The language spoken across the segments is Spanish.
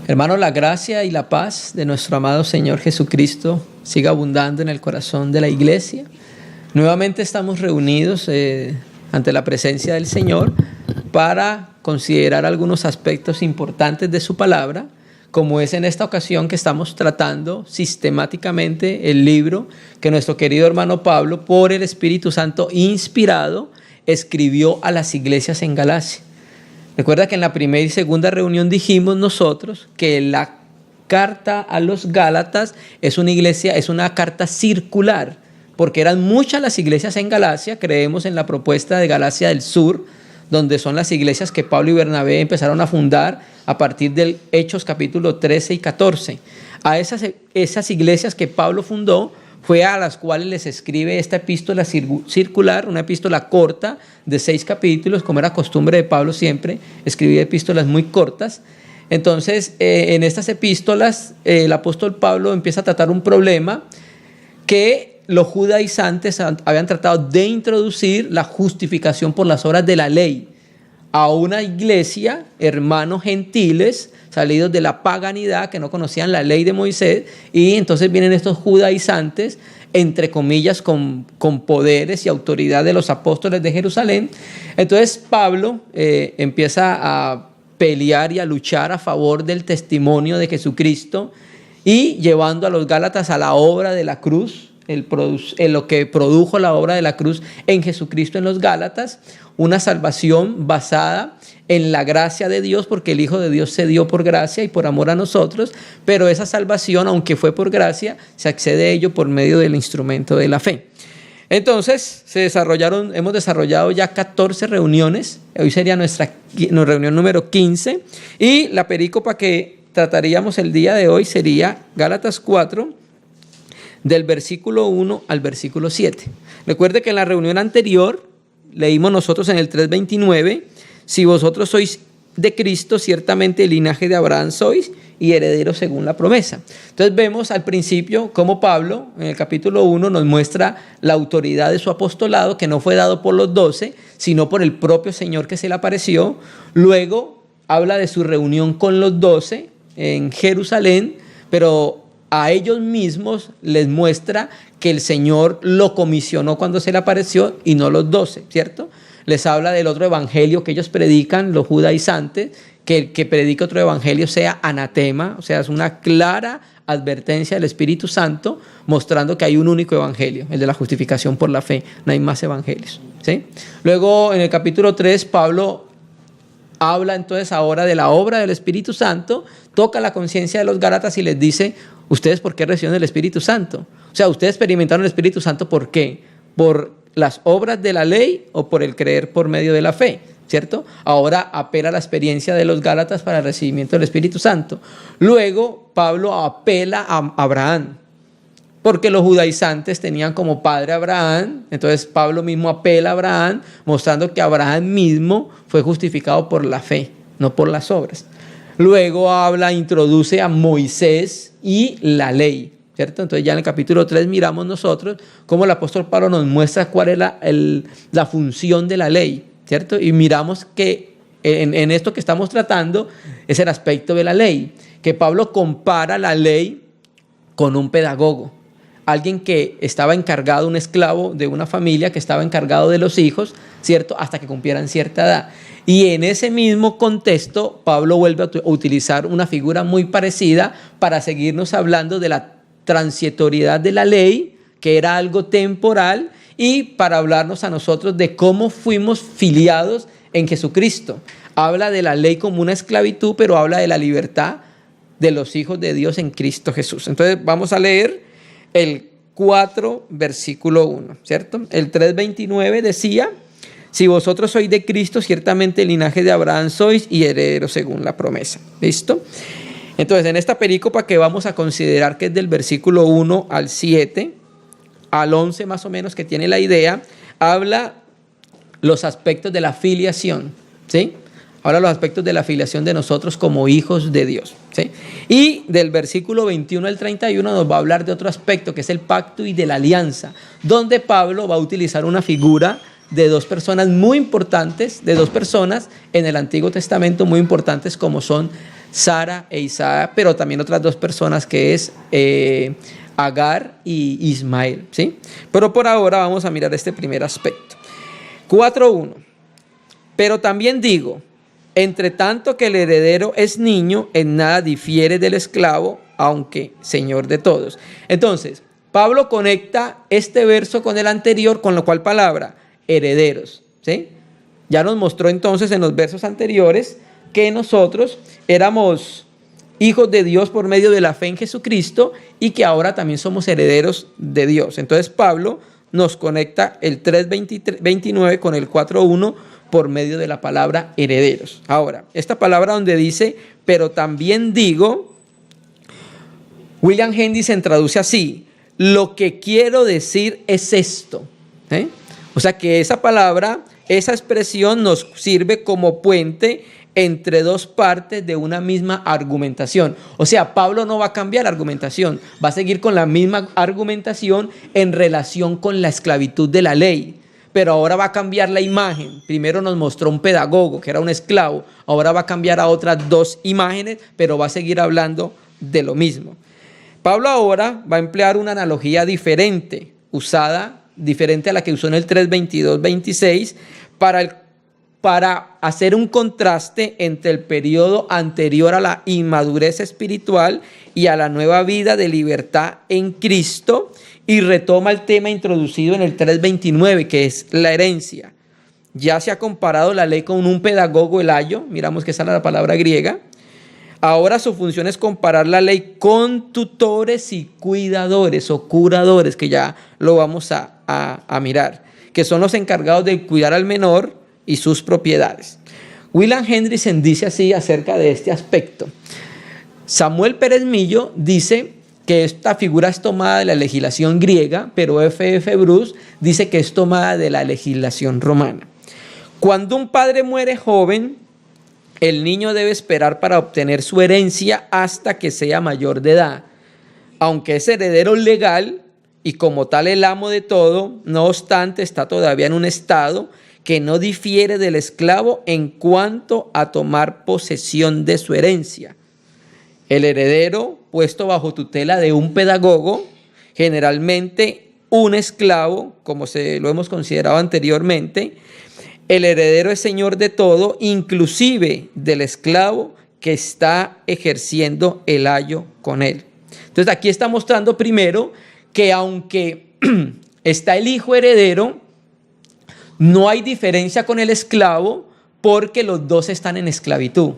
Hermanos, la gracia y la paz de nuestro amado Señor Jesucristo siga abundando en el corazón de la iglesia. Nuevamente estamos reunidos ante la presencia del Señor para considerar algunos aspectos importantes de su palabra, como es en esta ocasión que estamos tratando sistemáticamente el libro que nuestro querido hermano Pablo, por el Espíritu Santo inspirado, escribió a las iglesias en Galacia. Recuerda que en la primera y segunda reunión dijimos nosotros que la carta a los Gálatas es una carta circular, porque eran muchas las iglesias en Galacia. Creemos en la propuesta de Galacia del Sur, donde son las iglesias que Pablo y Bernabé empezaron a fundar a partir del Hechos capítulo 13 y 14. A esas iglesias que Pablo fundó fue a las cuales les escribe esta epístola circular, una epístola corta de 6 capítulos, como era costumbre de Pablo siempre, escribir epístolas muy cortas. Entonces, en estas epístolas, el apóstol Pablo empieza a tratar un problema que los judaizantes habían tratado de introducir, la justificación por las obras de la ley a una iglesia, hermanos gentiles, salidos de la paganidad, que no conocían la ley de Moisés, y entonces vienen estos judaizantes, entre comillas, con poderes y autoridad de los apóstoles de Jerusalén. Entonces Pablo empieza a pelear y a luchar a favor del testimonio de Jesucristo y llevando a los Gálatas a la obra de la cruz, lo que produjo la obra de la cruz en Jesucristo en los Gálatas, una salvación basada en la gracia de Dios, porque el Hijo de Dios se dio por gracia y por amor a nosotros, pero esa salvación, aunque fue por gracia, se accede a ello por medio del instrumento de la fe. Entonces hemos desarrollado ya 14 reuniones, hoy sería nuestra reunión número 15, y la perícopa que trataríamos el día de hoy sería Gálatas 4, del versículo 1 al versículo 7. Recuerde que en la reunión anterior leímos nosotros en el 3:29, si vosotros sois de Cristo, ciertamente el linaje de Abraham sois y herederos según la promesa. Entonces vemos al principio cómo Pablo en el capítulo 1 nos muestra la autoridad de su apostolado, que no fue dado por los 12, sino por el propio Señor que se le apareció. Luego habla de su reunión con los 12 en Jerusalén, pero a ellos mismos les muestra que el Señor lo comisionó cuando se le apareció y no los 12, ¿cierto? Les habla del otro evangelio que ellos predican, los judaizantes, que el que predica otro evangelio sea anatema, o sea, es una clara advertencia del Espíritu Santo mostrando que hay un único evangelio, el de la justificación por la fe, no hay más evangelios, ¿sí? Luego en el capítulo 3 Pablo habla entonces ahora de la obra del Espíritu Santo, toca la conciencia de los Gálatas y les dice: ¿ustedes por qué recibieron el Espíritu Santo? O sea, ¿ustedes experimentaron el Espíritu Santo por qué? ¿Por las obras de la ley o por el creer por medio de la fe? ¿Cierto? Ahora apela a la experiencia de los Gálatas para el recibimiento del Espíritu Santo. Luego Pablo apela a Abraham, porque los judaizantes tenían como padre a Abraham. Entonces Pablo mismo apela a Abraham, mostrando que Abraham mismo fue justificado por la fe, no por las obras. Luego introduce a Moisés y la ley, ¿cierto? Entonces ya en el capítulo 3 miramos nosotros cómo el apóstol Pablo nos muestra cuál es la función de la ley, ¿cierto? Y miramos que en esto que estamos tratando es el aspecto de la ley, que Pablo compara la ley con un pedagogo, alguien que estaba encargado, un esclavo de una familia que estaba encargado de los hijos, ¿cierto? Hasta que cumplieran cierta edad. Y en ese mismo contexto, Pablo vuelve a utilizar una figura muy parecida para seguirnos hablando de la transitoriedad de la ley, que era algo temporal, y para hablarnos a nosotros de cómo fuimos filiados en Jesucristo. Habla de la ley como una esclavitud, pero habla de la libertad de los hijos de Dios en Cristo Jesús. Entonces vamos a leer el 4, versículo 1, ¿cierto? El 3:29 decía: si vosotros sois de Cristo, ciertamente el linaje de Abraham sois y herederos según la promesa. ¿Listo? Entonces, en esta perícopa que vamos a considerar, que es del versículo 1 al 7, al 11 más o menos, que tiene la idea, habla los aspectos de la filiación, ¿sí? Habla los aspectos de la filiación de nosotros como hijos de Dios, ¿sí? Y del versículo 21 al 31 nos va a hablar de otro aspecto, que es el pacto y de la alianza, donde Pablo va a utilizar una figura de dos personas muy importantes, de dos personas en el Antiguo Testamento muy importantes como son Sara e Isaac, pero también otras dos personas que es Agar y Ismael, ¿sí? Pero por ahora vamos a mirar este primer aspecto. 4:1. Pero también digo, entre tanto que el heredero es niño, en nada difiere del esclavo, aunque señor de todos. Entonces, Pablo conecta este verso con el anterior, ¿con lo cual palabra? Herederos, ¿sí? Ya nos mostró entonces en los versos anteriores que nosotros éramos hijos de Dios por medio de la fe en Jesucristo y que ahora también somos herederos de Dios. Entonces Pablo nos conecta el 3:29 con el 4:1 por medio de la palabra herederos. Ahora, esta palabra donde dice, pero también digo, William Henry se traduce así: lo que quiero decir es esto. O sea que esa palabra, esa expresión nos sirve como puente entre dos partes de una misma argumentación. O sea, Pablo no va a cambiar la argumentación, va a seguir con la misma argumentación en relación con la esclavitud de la ley. Pero ahora va a cambiar la imagen. Primero nos mostró un pedagogo que era un esclavo, ahora va a cambiar a otras dos imágenes, pero va a seguir hablando de lo mismo. Pablo ahora va a emplear una analogía diferente, diferente a la que usó en el 3:22-26, para hacer un contraste entre el periodo anterior a la inmadurez espiritual y a la nueva vida de libertad en Cristo, y retoma el tema introducido en el 3:29, que es la herencia. Ya se ha comparado la ley con un pedagogo, el ayo, miramos que esa es la palabra griega. Ahora su función es comparar la ley con tutores y cuidadores o curadores, que ya lo vamos a mirar, que son los encargados de cuidar al menor y sus propiedades. William Hendrickson dice así acerca de este aspecto. Samuel Pérez Millo dice que esta figura es tomada de la legislación griega, pero F.F. Bruce dice que es tomada de la legislación romana. Cuando un padre muere joven, el niño debe esperar para obtener su herencia hasta que sea mayor de edad. Aunque es heredero legal y como tal el amo de todo, no obstante está todavía en un estado que no difiere del esclavo en cuanto a tomar posesión de su herencia. El heredero, puesto bajo tutela de un pedagogo, generalmente un esclavo, como lo hemos considerado anteriormente, el heredero es señor de todo, inclusive del esclavo que está ejerciendo el ayo con él. Entonces aquí está mostrando primero que aunque está el hijo heredero, no hay diferencia con el esclavo porque los dos están en esclavitud.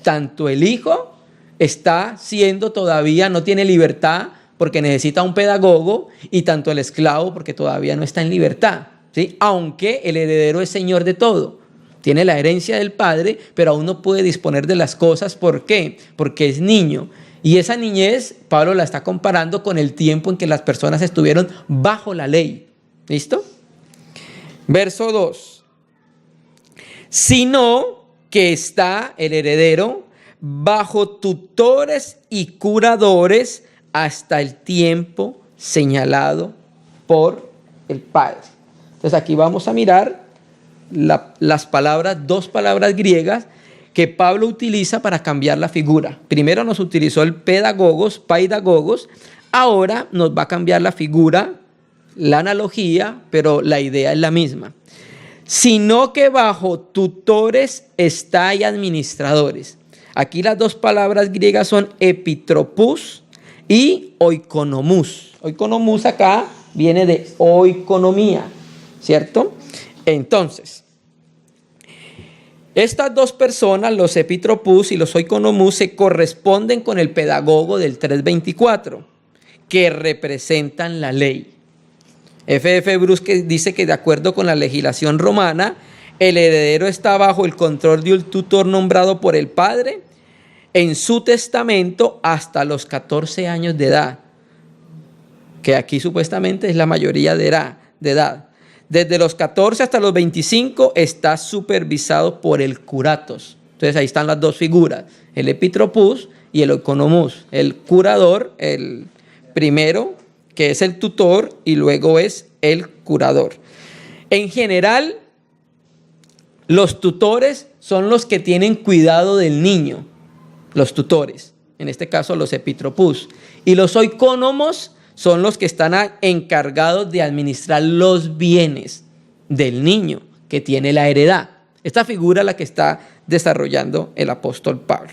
Tanto el hijo está siendo todavía, no tiene libertad porque necesita un pedagogo, y tanto el esclavo porque todavía no está en libertad, ¿sí? Aunque el heredero es señor de todo, tiene la herencia del padre, pero aún no puede disponer de las cosas. ¿Por qué? Porque es niño. Y esa niñez, Pablo la está comparando con el tiempo en que las personas estuvieron bajo la ley. ¿Listo? Verso 2. Sino que está el heredero bajo tutores y curadores hasta el tiempo señalado por el Padre. Entonces aquí vamos a mirar las palabras, dos palabras griegas que Pablo utiliza para cambiar la figura. Primero nos utilizó el paidagogos, ahora nos va a cambiar la figura, la analogía, pero la idea es la misma. Sino que bajo tutores está y administradores. Aquí las dos palabras griegas son epitropus y oikonomos. Oikonomos acá viene de oikonomía, ¿cierto? Entonces, estas dos personas, los epitropus y los oikonomos, se corresponden con el pedagogo del 3:24, que representan la ley. F.F. Bruce dice que de acuerdo con la legislación romana, el heredero está bajo el control de un tutor nombrado por el padre en su testamento hasta los 14 años de edad, que aquí supuestamente es la mayoría de edad. Desde los 14 hasta los 25 está supervisado por el curatos. Entonces ahí están las dos figuras, el epitropus y el oikonomos. El curador, el primero, que es el tutor, y luego es el curador. En general, los tutores son los que tienen cuidado del niño, los tutores, en este caso los epitropús. Y los oikónomos son los que están encargados de administrar los bienes del niño que tiene la heredad. Esta figura es la que está desarrollando el apóstol Pablo.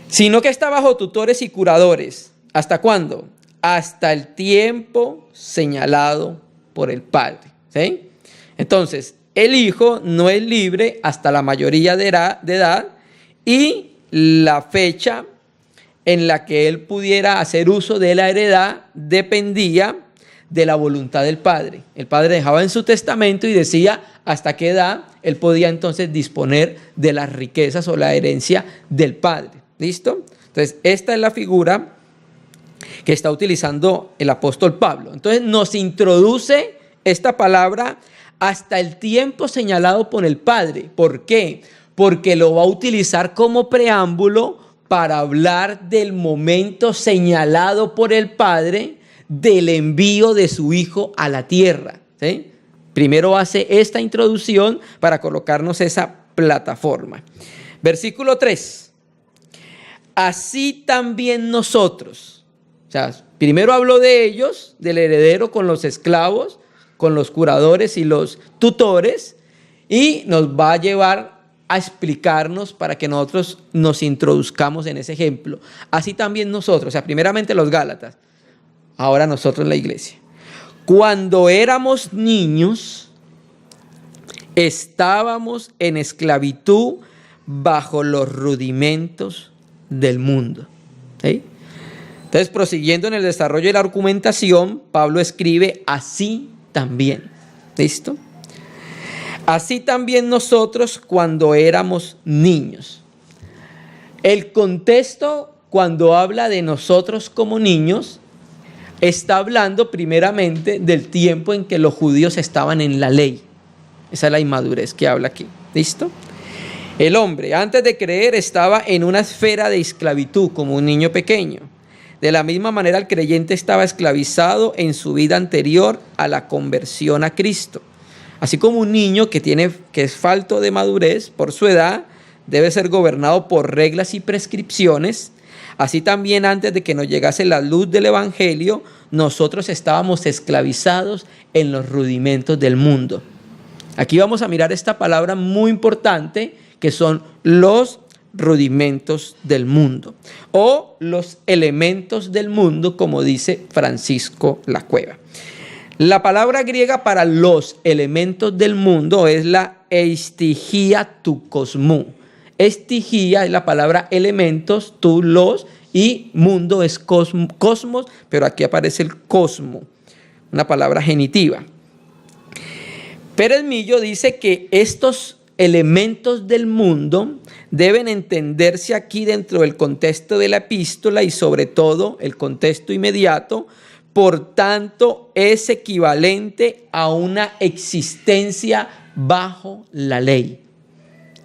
Sino que está bajo tutores y curadores. ¿Hasta cuándo? Hasta el tiempo señalado por el padre. ¿Sí? Entonces, el hijo no es libre hasta la mayoría de edad y la fecha en la que él pudiera hacer uso de la heredad dependía de la voluntad del padre. El padre dejaba en su testamento y decía hasta qué edad él podía entonces disponer de las riquezas o la herencia del padre. ¿Listo? Entonces, esta es la figura que está utilizando el apóstol Pablo. Entonces, nos introduce esta palabra hasta el tiempo señalado por el padre. ¿Por qué? Porque lo va a utilizar como preámbulo para hablar del momento señalado por el padre del envío de su hijo a la tierra. ¿Sí? Primero hace esta introducción para colocarnos esa plataforma. Versículo 3. Así también nosotros. O sea, primero habló de ellos, del heredero con los esclavos, con los curadores y los tutores, y nos va a llevar a explicarnos para que nosotros nos introduzcamos en ese ejemplo. Así también nosotros, o sea, primeramente los Gálatas, ahora nosotros la iglesia. Cuando éramos niños, estábamos en esclavitud bajo los rudimentos del mundo. ¿Sí? Entonces, prosiguiendo en el desarrollo de la argumentación, Pablo escribe así también. ¿Listo? Así también nosotros cuando éramos niños. El contexto cuando habla de nosotros como niños está hablando primeramente del tiempo en que los judíos estaban en la ley. Esa es la inmadurez que habla aquí. ¿Listo? El hombre antes de creer estaba en una esfera de esclavitud como un niño pequeño. De la misma manera el creyente estaba esclavizado en su vida anterior a la conversión a Cristo. Así como un niño que es falto de madurez por su edad, debe ser gobernado por reglas y prescripciones. Así también antes de que nos llegase la luz del evangelio, nosotros estábamos esclavizados en los rudimentos del mundo. Aquí vamos a mirar esta palabra muy importante que son los rudimentos del mundo o los elementos del mundo, como dice Francisco Lacueva. La palabra griega para los elementos del mundo es la eistigía tu cosmú. Estigía es la palabra elementos, tú los, y mundo es cosmos, pero aquí aparece el cosmo, una palabra genitiva. Pérez Millo dice que estos elementos del mundo deben entenderse aquí dentro del contexto de la epístola y sobre todo el contexto inmediato. Por tanto, es equivalente a una existencia bajo la ley.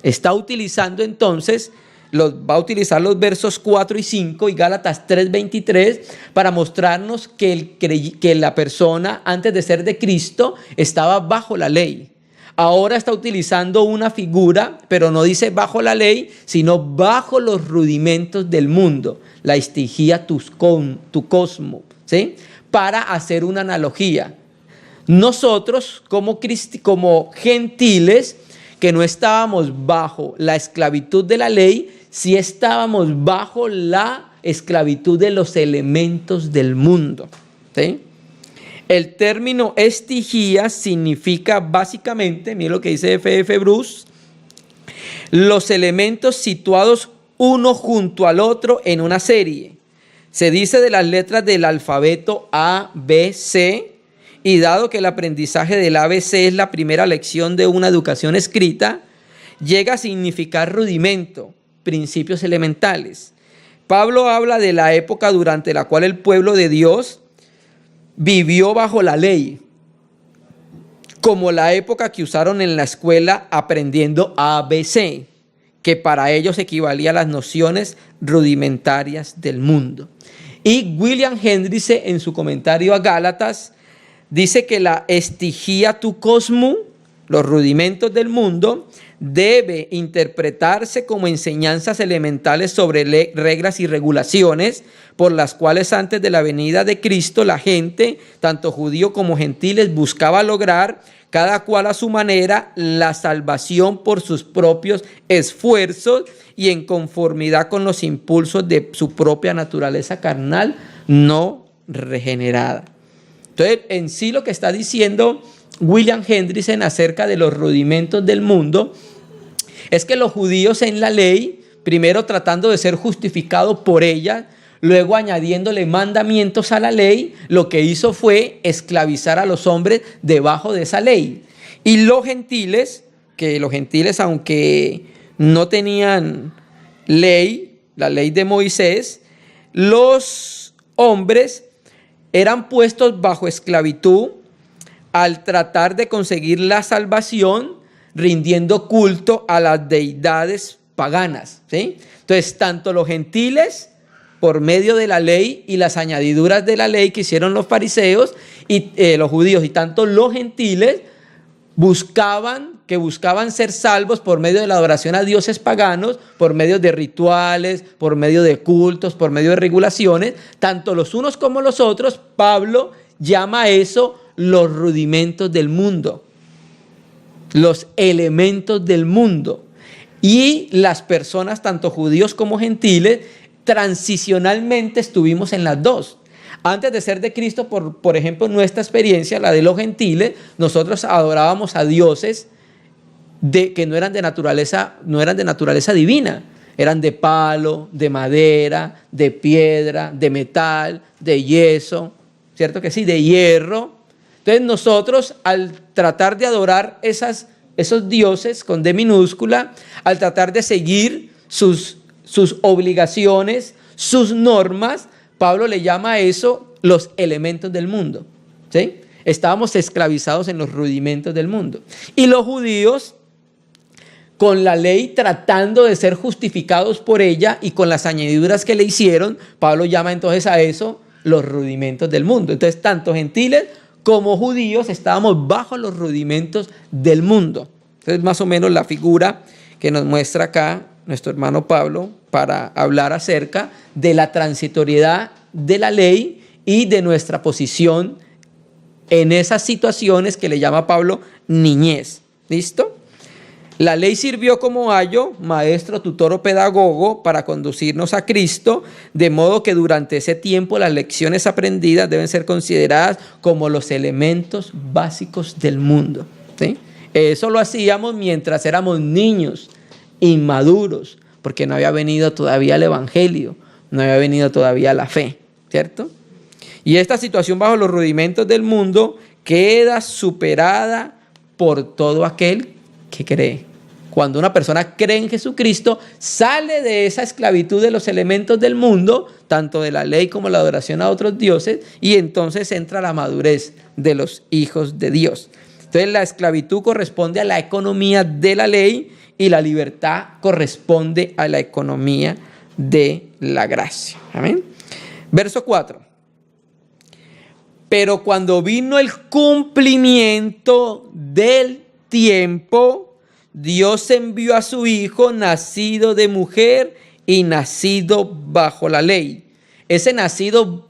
Está utilizando entonces, va a utilizar los versos 4 y 5 y Gálatas 3:23 para mostrarnos que la persona antes de ser de Cristo estaba bajo la ley. Ahora está utilizando una figura, pero no dice bajo la ley, sino bajo los rudimentos del mundo, la estigía tu cosmo, ¿sí? Para hacer una analogía. Nosotros como gentiles que no estábamos bajo la esclavitud de la ley, sí estábamos bajo la esclavitud de los elementos del mundo. ¿Sí? El término estigía significa básicamente, miren lo que dice F.F. Bruce, los elementos situados uno junto al otro en una serie. Se dice de las letras del alfabeto A, B, C, y dado que el aprendizaje del ABC es la primera lección de una educación escrita, llega a significar rudimento, principios elementales. Pablo habla de la época durante la cual el pueblo de Dios vivió bajo la ley, como la época que usaron en la escuela aprendiendo ABC, que para ellos equivalía a las nociones rudimentarias del mundo. Y William Hendricks, en su comentario a Gálatas, dice que la estigia tu cosmu, los rudimentos del mundo, debe interpretarse como enseñanzas elementales sobre reglas y regulaciones por las cuales antes de la venida de Cristo la gente, tanto judío como gentiles, buscaba lograr, cada cual a su manera, la salvación por sus propios esfuerzos y en conformidad con los impulsos de su propia naturaleza carnal no regenerada. Entonces, en sí lo que está diciendo William Hendriksen acerca de los rudimentos del mundo es que los judíos en la ley, primero tratando de ser justificados por ella, luego añadiéndole mandamientos a la ley, lo que hizo fue esclavizar a los hombres debajo de esa ley. Y los gentiles, que los gentiles aunque no tenían ley, la ley de Moisés, los hombres eran puestos bajo esclavitud al tratar de conseguir la salvación rindiendo culto a las deidades paganas, ¿sí? Entonces, tanto los gentiles, por medio de la ley y las añadiduras de la ley que hicieron los fariseos y los judíos, y tanto los gentiles buscaban ser salvos por medio de la adoración a dioses paganos, por medio de rituales, por medio de cultos, por medio de regulaciones, tanto los unos como los otros. Pablo llama a eso los rudimentos del mundo, los elementos del mundo. Y las personas, tanto judíos como gentiles, transicionalmente estuvimos en las dos. Antes de ser de Cristo, por ejemplo, nuestra experiencia, la de los gentiles, nosotros adorábamos a dioses que no eran de naturaleza divina. Eran de palo, de madera, de piedra, de metal, de yeso, ¿cierto que sí? De hierro. Entonces nosotros, al tratar de adorar esos dioses con D minúscula, al tratar de seguir sus obligaciones, sus normas, Pablo le llama a eso los elementos del mundo, ¿sí? Estábamos esclavizados en los rudimentos del mundo. Y los judíos, con la ley tratando de ser justificados por ella y con las añadiduras que le hicieron, Pablo llama entonces a eso los rudimentos del mundo. Entonces, tanto gentiles como judíos estábamos bajo los rudimentos del mundo. Entonces, más o menos la figura que nos muestra acá nuestro hermano Pablo para hablar acerca de la transitoriedad de la ley y de nuestra posición en esas situaciones que le llama Pablo niñez. ¿Listo? La ley sirvió como ayo, maestro, tutor o pedagogo para conducirnos a Cristo, de modo que durante ese tiempo las lecciones aprendidas deben ser consideradas como los elementos básicos del mundo, ¿sí? Eso lo hacíamos mientras éramos niños, inmaduros, porque no había venido todavía el Evangelio, no había venido todavía la fe, ¿cierto? Y esta situación bajo los rudimentos del mundo queda superada por todo aquel que cree. Cuando una persona cree en Jesucristo, sale de esa esclavitud de los elementos del mundo, tanto de la ley como la adoración a otros dioses, y entonces entra la madurez de los hijos de Dios. Entonces la esclavitud corresponde a la economía de la ley y la libertad corresponde a la economía de la gracia. Amén. Verso 4. Pero cuando vino el cumplimiento del tiempo, Dios envió a su Hijo, nacido de mujer y nacido bajo la ley. Ese nacido,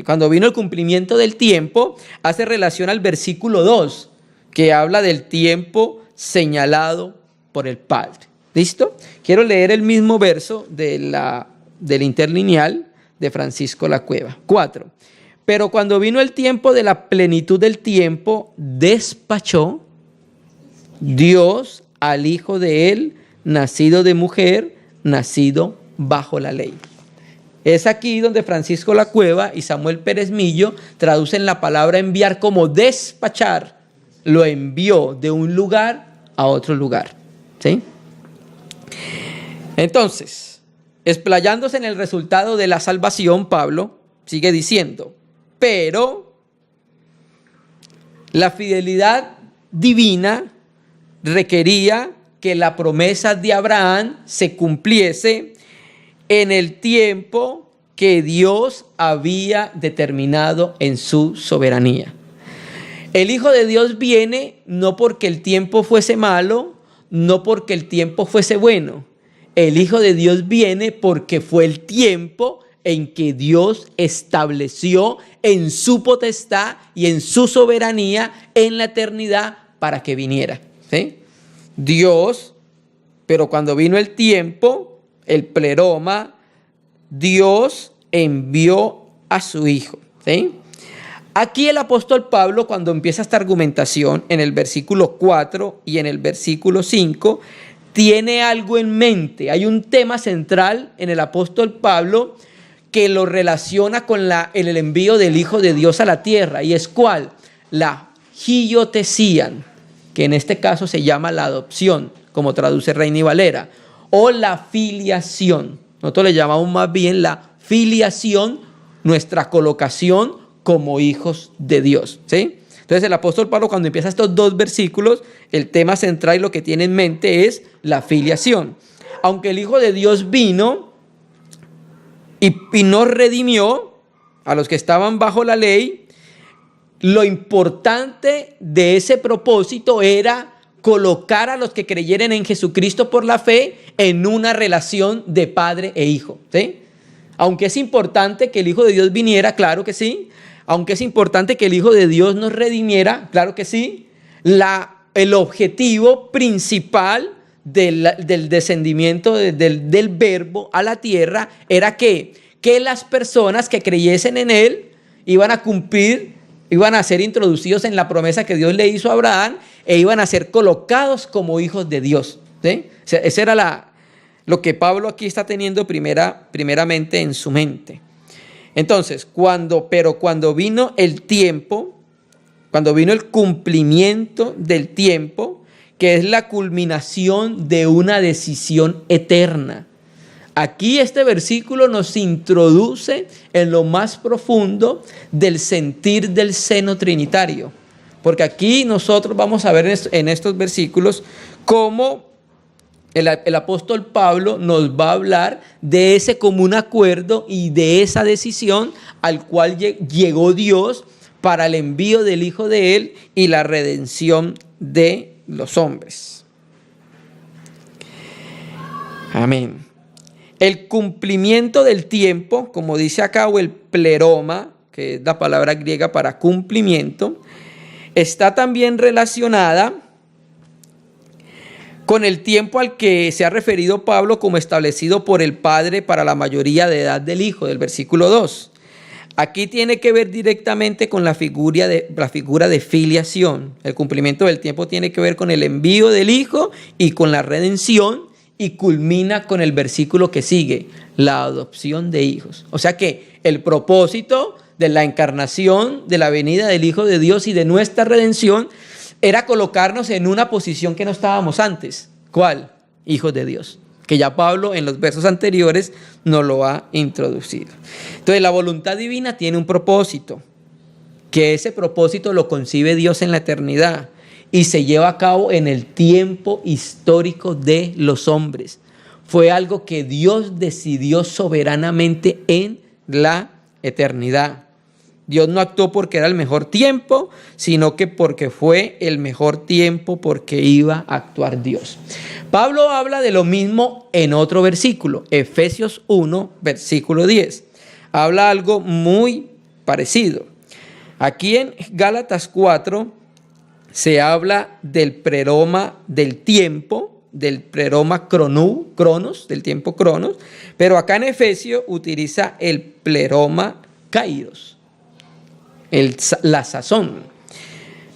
cuando vino el cumplimiento del tiempo, hace relación al versículo 2, que habla del tiempo señalado por el Padre. ¿Listo? Quiero leer el mismo verso del interlineal de Francisco Lacueva. 4. Pero cuando vino el tiempo de la plenitud del tiempo, despachó Dios al Hijo de él, nacido de mujer, nacido bajo la ley. Es aquí donde Francisco Lacueva y Samuel Pérez Millo traducen la palabra enviar como despachar. Lo envió de un lugar a otro lugar, ¿sí? Entonces, explayándose en el resultado de la salvación, Pablo sigue diciendo, pero la fidelidad divina requería que la promesa de Abraham se cumpliese en el tiempo que Dios había determinado en su soberanía. El Hijo de Dios viene no porque el tiempo fuese malo, no porque el tiempo fuese bueno. El Hijo de Dios viene porque fue el tiempo en que Dios estableció en su potestad y en su soberanía en la eternidad para que viniera, ¿sí? Dios, pero cuando vino el tiempo, el pleroma, Dios envió a su Hijo, ¿sí? Aquí el apóstol Pablo, cuando empieza esta argumentación en el versículo 4 y en el versículo 5, tiene algo en mente. Hay un tema central en el apóstol Pablo que lo relaciona con el envío del Hijo de Dios a la tierra. ¿Y es cuál? La hiotesían, que en este caso se llama la adopción, como traduce Reina y Valera, o la filiación. Nosotros le llamamos más bien la filiación, nuestra colocación como hijos de Dios, ¿sí? Entonces el apóstol Pablo, cuando empieza estos dos versículos, el tema central y lo que tiene en mente es la filiación. Aunque el Hijo de Dios vino y nos redimió a los que estaban bajo la ley, lo importante de ese propósito era colocar a los que creyeran en Jesucristo por la fe en una relación de padre e hijo, ¿sí? Aunque es importante que el Hijo de Dios viniera, claro que sí. Aunque es importante que el Hijo de Dios nos redimiera, claro que sí. El objetivo principal del descendimiento del Verbo a la tierra era que las personas que creyesen en Él iban a cumplir, iban a ser introducidos en la promesa que Dios le hizo a Abraham e iban a ser colocados como hijos de Dios, ¿sí? O sea, ese era lo que Pablo aquí está teniendo primeramente en su mente. Entonces, cuando vino el tiempo, cuando vino el cumplimiento del tiempo, que es la culminación de una decisión eterna. Aquí este versículo nos introduce en lo más profundo del sentir del seno trinitario. Porque aquí nosotros vamos a ver en estos versículos cómo el apóstol Pablo nos va a hablar de ese común acuerdo y de esa decisión al cual llegó Dios para el envío del Hijo de Él y la redención de los hombres. Amén. El cumplimiento del tiempo, como dice acá, o el pleroma, que es la palabra griega para cumplimiento, está también relacionada con el tiempo al que se ha referido Pablo como establecido por el Padre para la mayoría de edad del Hijo, del versículo 2. Aquí tiene que ver directamente con la figura de filiación. El cumplimiento del tiempo tiene que ver con el envío del Hijo y con la redención, y culmina con el versículo que sigue, la adopción de hijos. O sea que el propósito de la encarnación, de la venida del Hijo de Dios y de nuestra redención era colocarnos en una posición que no estábamos antes. ¿Cuál? Hijos de Dios. Que ya Pablo en los versos anteriores nos lo ha introducido. Entonces la voluntad divina tiene un propósito, que ese propósito lo concibe Dios en la eternidad y se lleva a cabo en el tiempo histórico de los hombres. Fue algo que Dios decidió soberanamente en la eternidad. Dios no actuó porque era el mejor tiempo, sino que porque fue el mejor tiempo porque iba a actuar Dios. Pablo habla de lo mismo en otro versículo, Efesios 1, versículo 10. Habla algo muy parecido. Aquí en Gálatas 4 se habla del pleroma del tiempo, del pleroma cronos, del tiempo cronos, pero acá en Efesios utiliza el pleroma kairos. La sazón.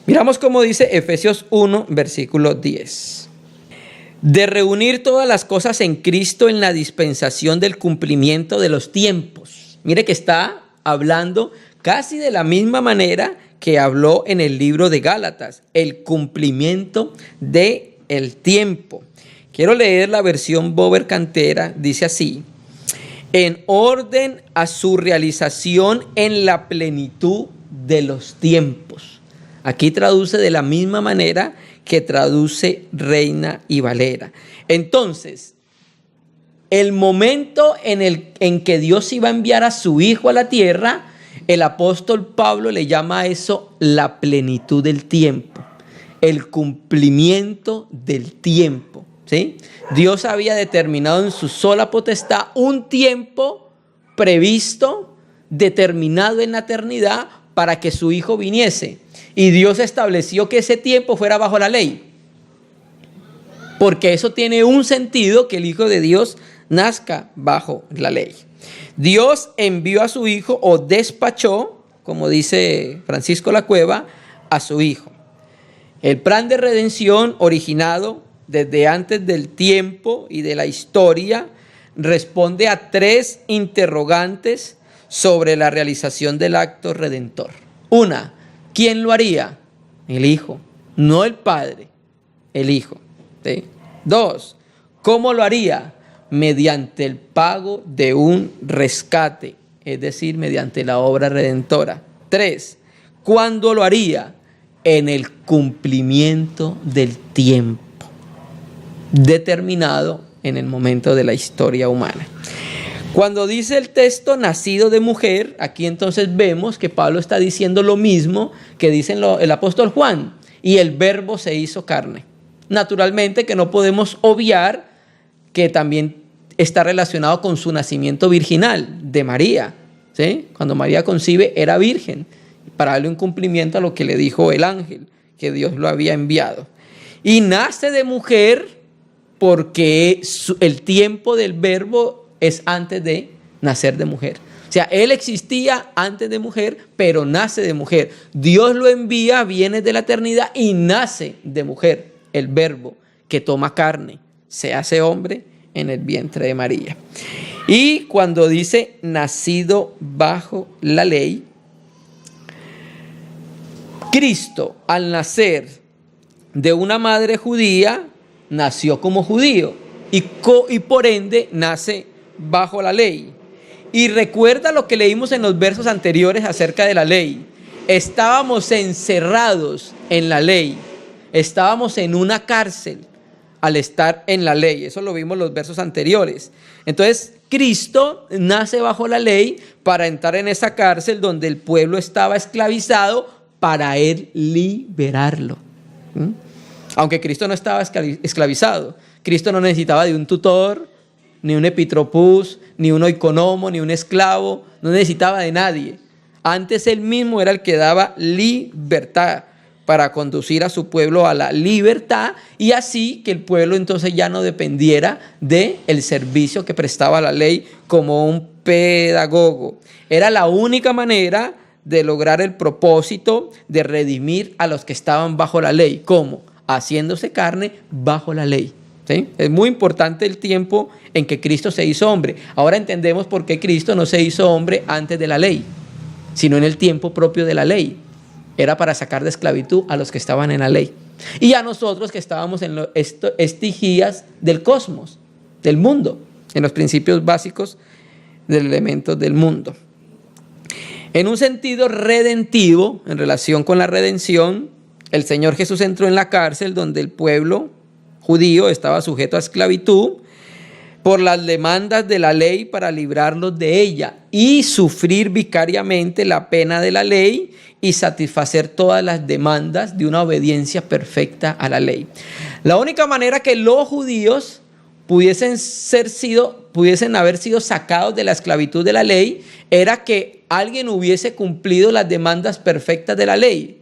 Miramos cómo dice Efesios 1, versículo 10. De reunir todas las cosas en Cristo en la dispensación del cumplimiento de los tiempos. Mire que está hablando casi de la misma manera que habló en el libro de Gálatas, el cumplimiento del tiempo. Quiero leer la versión Bover Cantera, dice así: en orden a su realización en la plenitud de los tiempos. Aquí traduce de la misma manera que traduce Reina y Valera. Entonces, el momento en que Dios iba a enviar a su Hijo a la tierra El apóstol Pablo le llama a eso la plenitud del tiempo, el cumplimiento del tiempo, ¿sí? Dios había determinado en su sola potestad un tiempo previsto, determinado en la eternidad, para que su Hijo viniese. Y Dios estableció que ese tiempo fuera bajo la ley. Porque eso tiene un sentido, que el Hijo de Dios nazca bajo la ley. Dios envió a su Hijo, o despachó, como dice Francisco La Cueva, a su Hijo. El plan de redención, originado desde antes del tiempo y de la historia, responde a 3 interrogantes sobre la realización del acto redentor. Una, ¿quién lo haría? El Hijo, no el Padre, el Hijo. ¿Sí? 2, ¿cómo lo haría? Mediante el pago de un rescate, es decir, mediante la obra redentora. 3, ¿cuándo lo haría? En el cumplimiento del tiempo, determinado en el momento de la historia humana. Cuando dice el texto nacido de mujer, aquí entonces vemos que Pablo está diciendo lo mismo que dice el apóstol Juan, y el verbo se hizo carne. Naturalmente que no podemos obviar que también está relacionado con su nacimiento virginal de María, ¿sí? Cuando María concibe era virgen, para darle un cumplimiento a lo que le dijo el ángel, que Dios lo había enviado. Y nace de mujer porque el tiempo del verbo es antes de nacer de mujer. O sea, él existía antes de mujer, pero nace de mujer. Dios lo envía, viene de la eternidad y nace de mujer. El verbo que toma carne, se hace hombre en el vientre de María. Y cuando dice nacido bajo la ley, Cristo al nacer de una madre judía, nació como judío y por ende nace bajo la ley. Y recuerda lo que leímos en los versos anteriores acerca de la ley. Estábamos encerrados en la ley. Estábamos en una cárcel al estar en la ley. Eso lo vimos en los versos anteriores. Entonces, Cristo nace bajo la ley para entrar en esa cárcel donde el pueblo estaba esclavizado, para él liberarlo. Aunque Cristo no estaba esclavizado. Cristo no necesitaba de un tutor, ni un epitropus, ni un oikonomo, ni un esclavo. No necesitaba de nadie. Antes él mismo era el que daba libertad para conducir a su pueblo a la libertad, y así que el pueblo entonces ya no dependiera del servicio que prestaba la ley como un pedagogo. Era la única manera de lograr el propósito de redimir a los que estaban bajo la ley. ¿Cómo? Haciéndose carne bajo la ley. ¿Sí? Es muy importante el tiempo en que Cristo se hizo hombre. Ahora entendemos por qué Cristo no se hizo hombre antes de la ley, sino en el tiempo propio de la ley. Era para sacar de esclavitud a los que estaban en la ley. Y a nosotros que estábamos en los estigías del cosmos, del mundo, en los principios básicos del elemento del mundo. En un sentido redentivo, en relación con la redención, el Señor Jesús entró en la cárcel donde el pueblo judío estaba sujeto a esclavitud por las demandas de la ley para librarlos de ella y sufrir vicariamente la pena de la ley y satisfacer todas las demandas de una obediencia perfecta a la ley. La única manera que los judíos pudiesen haber sido sacados de la esclavitud de la ley era que alguien hubiese cumplido las demandas perfectas de la ley,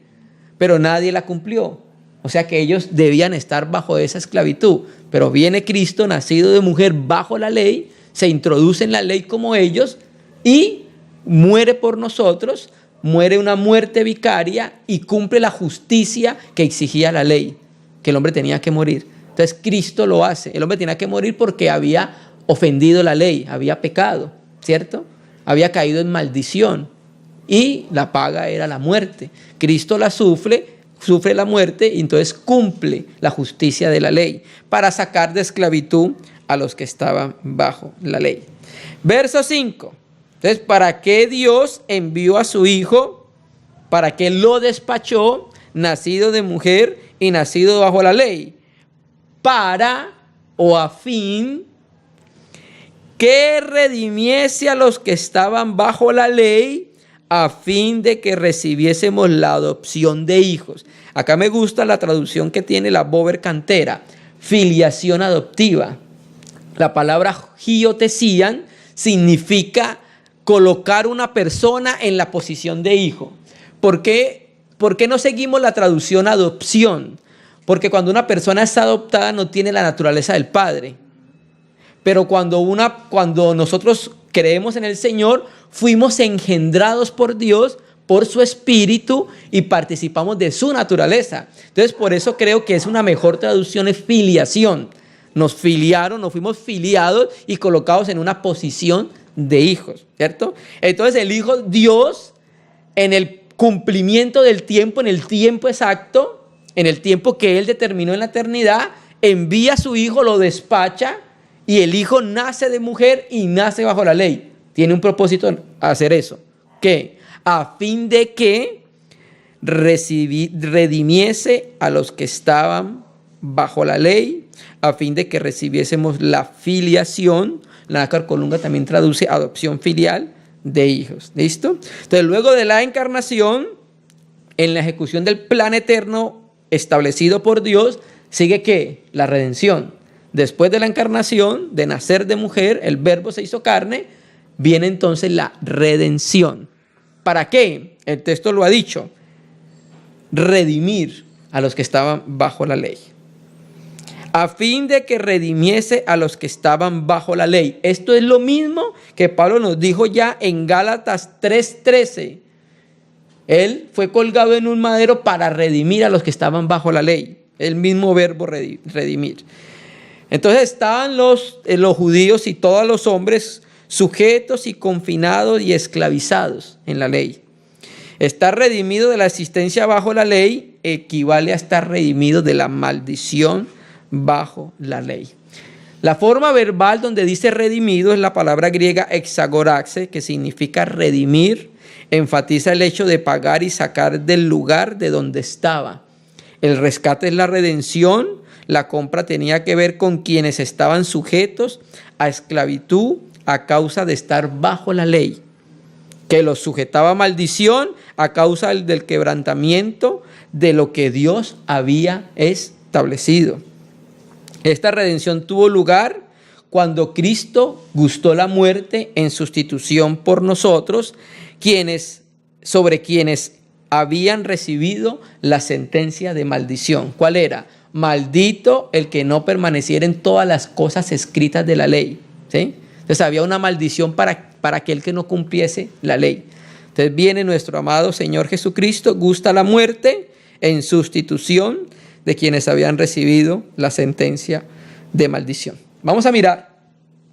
pero nadie la cumplió. O sea que ellos debían estar bajo esa esclavitud. Pero viene Cristo, nacido de mujer, bajo la ley, se introduce en la ley como ellos y muere por nosotros, muere una muerte vicaria y cumple la justicia que exigía la ley, que el hombre tenía que morir. Entonces Cristo lo hace. El hombre tenía que morir porque había ofendido la ley, había pecado, ¿cierto? Había caído en maldición y la paga era la muerte. Cristo la sufre la muerte y entonces cumple la justicia de la ley para sacar de esclavitud a los que estaban bajo la ley. Verso 5. Entonces, ¿para qué Dios envió a su Hijo? ¿Para qué lo despachó, nacido de mujer y nacido bajo la ley? Para o a fin que redimiese a los que estaban bajo la ley, a fin de que recibiésemos la adopción de hijos. Acá me gusta la traducción que tiene la Bover Cantera, filiación adoptiva. La palabra hiotesian significa colocar una persona en la posición de hijo. ¿Por qué no seguimos la traducción adopción? Porque cuando una persona es adoptada no tiene la naturaleza del padre. Pero cuando nosotros creemos en el Señor, fuimos engendrados por Dios, por su espíritu, y participamos de su naturaleza. Entonces, por eso creo que es una mejor traducción, es filiación. Nos filiaron, nos fuimos filiados y colocados en una posición de hijos, ¿cierto? Entonces, el Hijo Dios, en el cumplimiento del tiempo, en el tiempo exacto, en el tiempo que Él determinó en la eternidad, envía a su Hijo, lo despacha, y el Hijo nace de mujer y nace bajo la ley. Tiene un propósito hacer eso. ¿Qué? A fin de que redimiese a los que estaban bajo la ley, a fin de que recibiésemos la filiación. La Nácar Colunga también traduce adopción filial de hijos. ¿Listo? Entonces, luego de la encarnación, en la ejecución del plan eterno establecido por Dios, sigue ¿qué? La redención. Después de la encarnación, de nacer de mujer, el Verbo se hizo carne, viene entonces la redención. ¿Para qué? El texto lo ha dicho. Redimir a los que estaban bajo la ley. A fin de que redimiese a los que estaban bajo la ley. Esto es lo mismo que Pablo nos dijo ya en Gálatas 3:13. Él fue colgado en un madero para redimir a los que estaban bajo la ley. El mismo verbo redimir. Entonces estaban los judíos y todos los hombres sujetos y confinados y esclavizados en la ley. Estar redimido de la existencia bajo la ley equivale a estar redimido de la maldición bajo la ley. La forma verbal donde dice redimido es la palabra griega exagoraxe, que significa redimir. Enfatiza el hecho de pagar y sacar del lugar de donde estaba. El rescate es la redención. La compra tenía que ver con quienes estaban sujetos a esclavitud a causa de estar bajo la ley, que los sujetaba a maldición a causa del quebrantamiento de lo que Dios había establecido. Esta redención tuvo lugar cuando Cristo gustó la muerte en sustitución por nosotros, sobre quienes habían recibido la sentencia de maldición. ¿Cuál era? Maldito el que no permaneciera en todas las cosas escritas de la ley. ¿Sí? Entonces había una maldición para aquel que no cumpliese la ley. Entonces viene nuestro amado Señor Jesucristo, gusta la muerte en sustitución de quienes habían recibido la sentencia de maldición. Vamos a mirar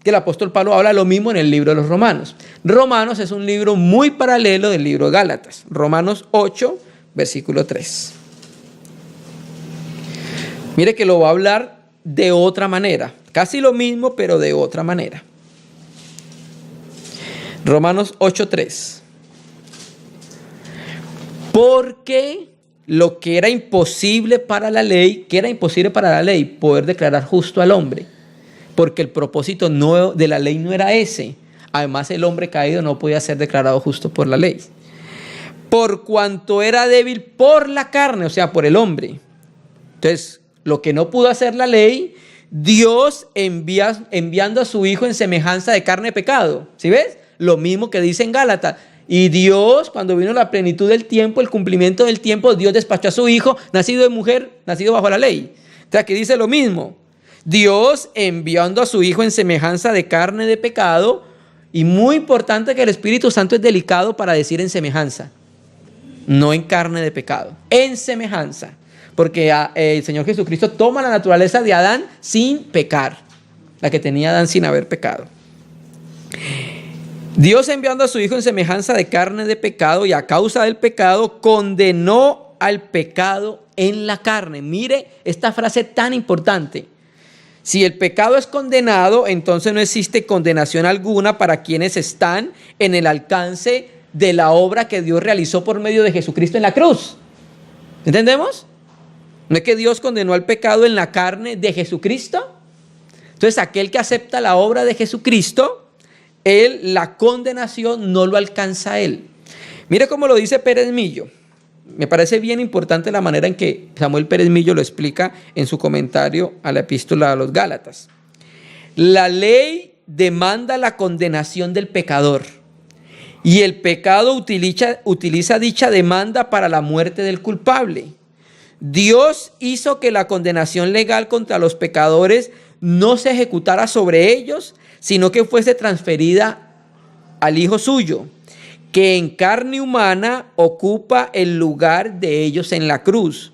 que el apóstol Pablo habla lo mismo en el libro de los Romanos. Romanos es un libro muy paralelo del libro de Gálatas. Romanos 8, versículo 3. Mire que lo va a hablar de otra manera. Casi lo mismo, pero de otra manera. Romanos 8:3. Porque lo que era imposible para la ley, ¿qué era imposible para la ley? Poder declarar justo al hombre. Porque el propósito de la ley no era ese. Además, el hombre caído no podía ser declarado justo por la ley. Por cuanto era débil por la carne, o sea, por el hombre. Entonces, lo que no pudo hacer la ley, Dios enviando a su Hijo en semejanza de carne de pecado. ¿Sí ves? Lo mismo que dice en Gálatas. Y Dios, cuando vino la plenitud del tiempo, el cumplimiento del tiempo, Dios despachó a su Hijo, nacido de mujer, nacido bajo la ley. O sea, que dice lo mismo. Dios enviando a su Hijo en semejanza de carne de pecado. Y muy importante que el Espíritu Santo es delicado para decir en semejanza. No en carne de pecado. En semejanza. Porque el Señor Jesucristo toma la naturaleza de Adán sin pecar. La que tenía Adán sin haber pecado. Dios, enviando a su Hijo en semejanza de carne de pecado y a causa del pecado, condenó al pecado en la carne. Mire esta frase tan importante. Si el pecado es condenado, entonces no existe condenación alguna para quienes están en el alcance de la obra que Dios realizó por medio de Jesucristo en la cruz. ¿Entendemos? ¿No es que Dios condenó al pecado en la carne de Jesucristo? Entonces, aquel que acepta la obra de Jesucristo, la condenación no lo alcanza a él. Mire cómo lo dice Pérez Millo. Me parece bien importante la manera en que Samuel Pérez Millo lo explica en su comentario a la epístola a los Gálatas. La ley demanda la condenación del pecador y el pecado utiliza dicha demanda para la muerte del culpable. Dios hizo que la condenación legal contra los pecadores no se ejecutara sobre ellos, sino que fuese transferida al Hijo suyo, que en carne humana ocupa el lugar de ellos en la cruz.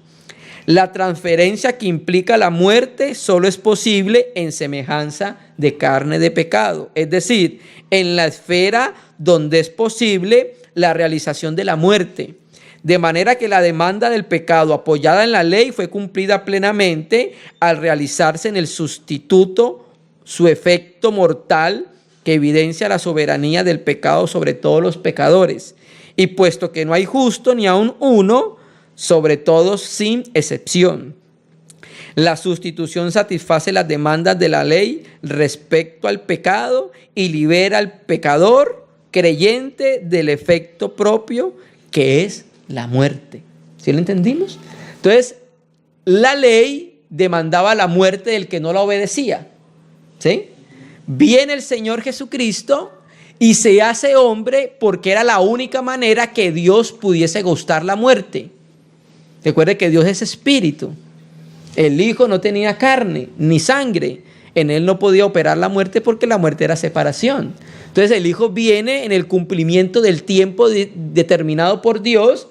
La transferencia que implica la muerte solo es posible en semejanza de carne de pecado, es decir, en la esfera donde es posible la realización de la muerte. De manera que la demanda del pecado apoyada en la ley fue cumplida plenamente al realizarse en el sustituto su efecto mortal que evidencia la soberanía del pecado sobre todos los pecadores. Y puesto que no hay justo ni aun uno, sobre todos sin excepción. La sustitución satisface las demandas de la ley respecto al pecado y libera al pecador creyente del efecto propio que es la muerte. ¿Sí lo entendimos? Entonces, la ley demandaba la muerte del que no la obedecía. ¿Sí? Viene el Señor Jesucristo y se hace hombre porque era la única manera que Dios pudiese gustar la muerte. Recuerde que Dios es espíritu. El Hijo no tenía carne ni sangre. En Él no podía operar la muerte porque la muerte era separación. Entonces el Hijo viene en el cumplimiento del tiempo determinado por Dios,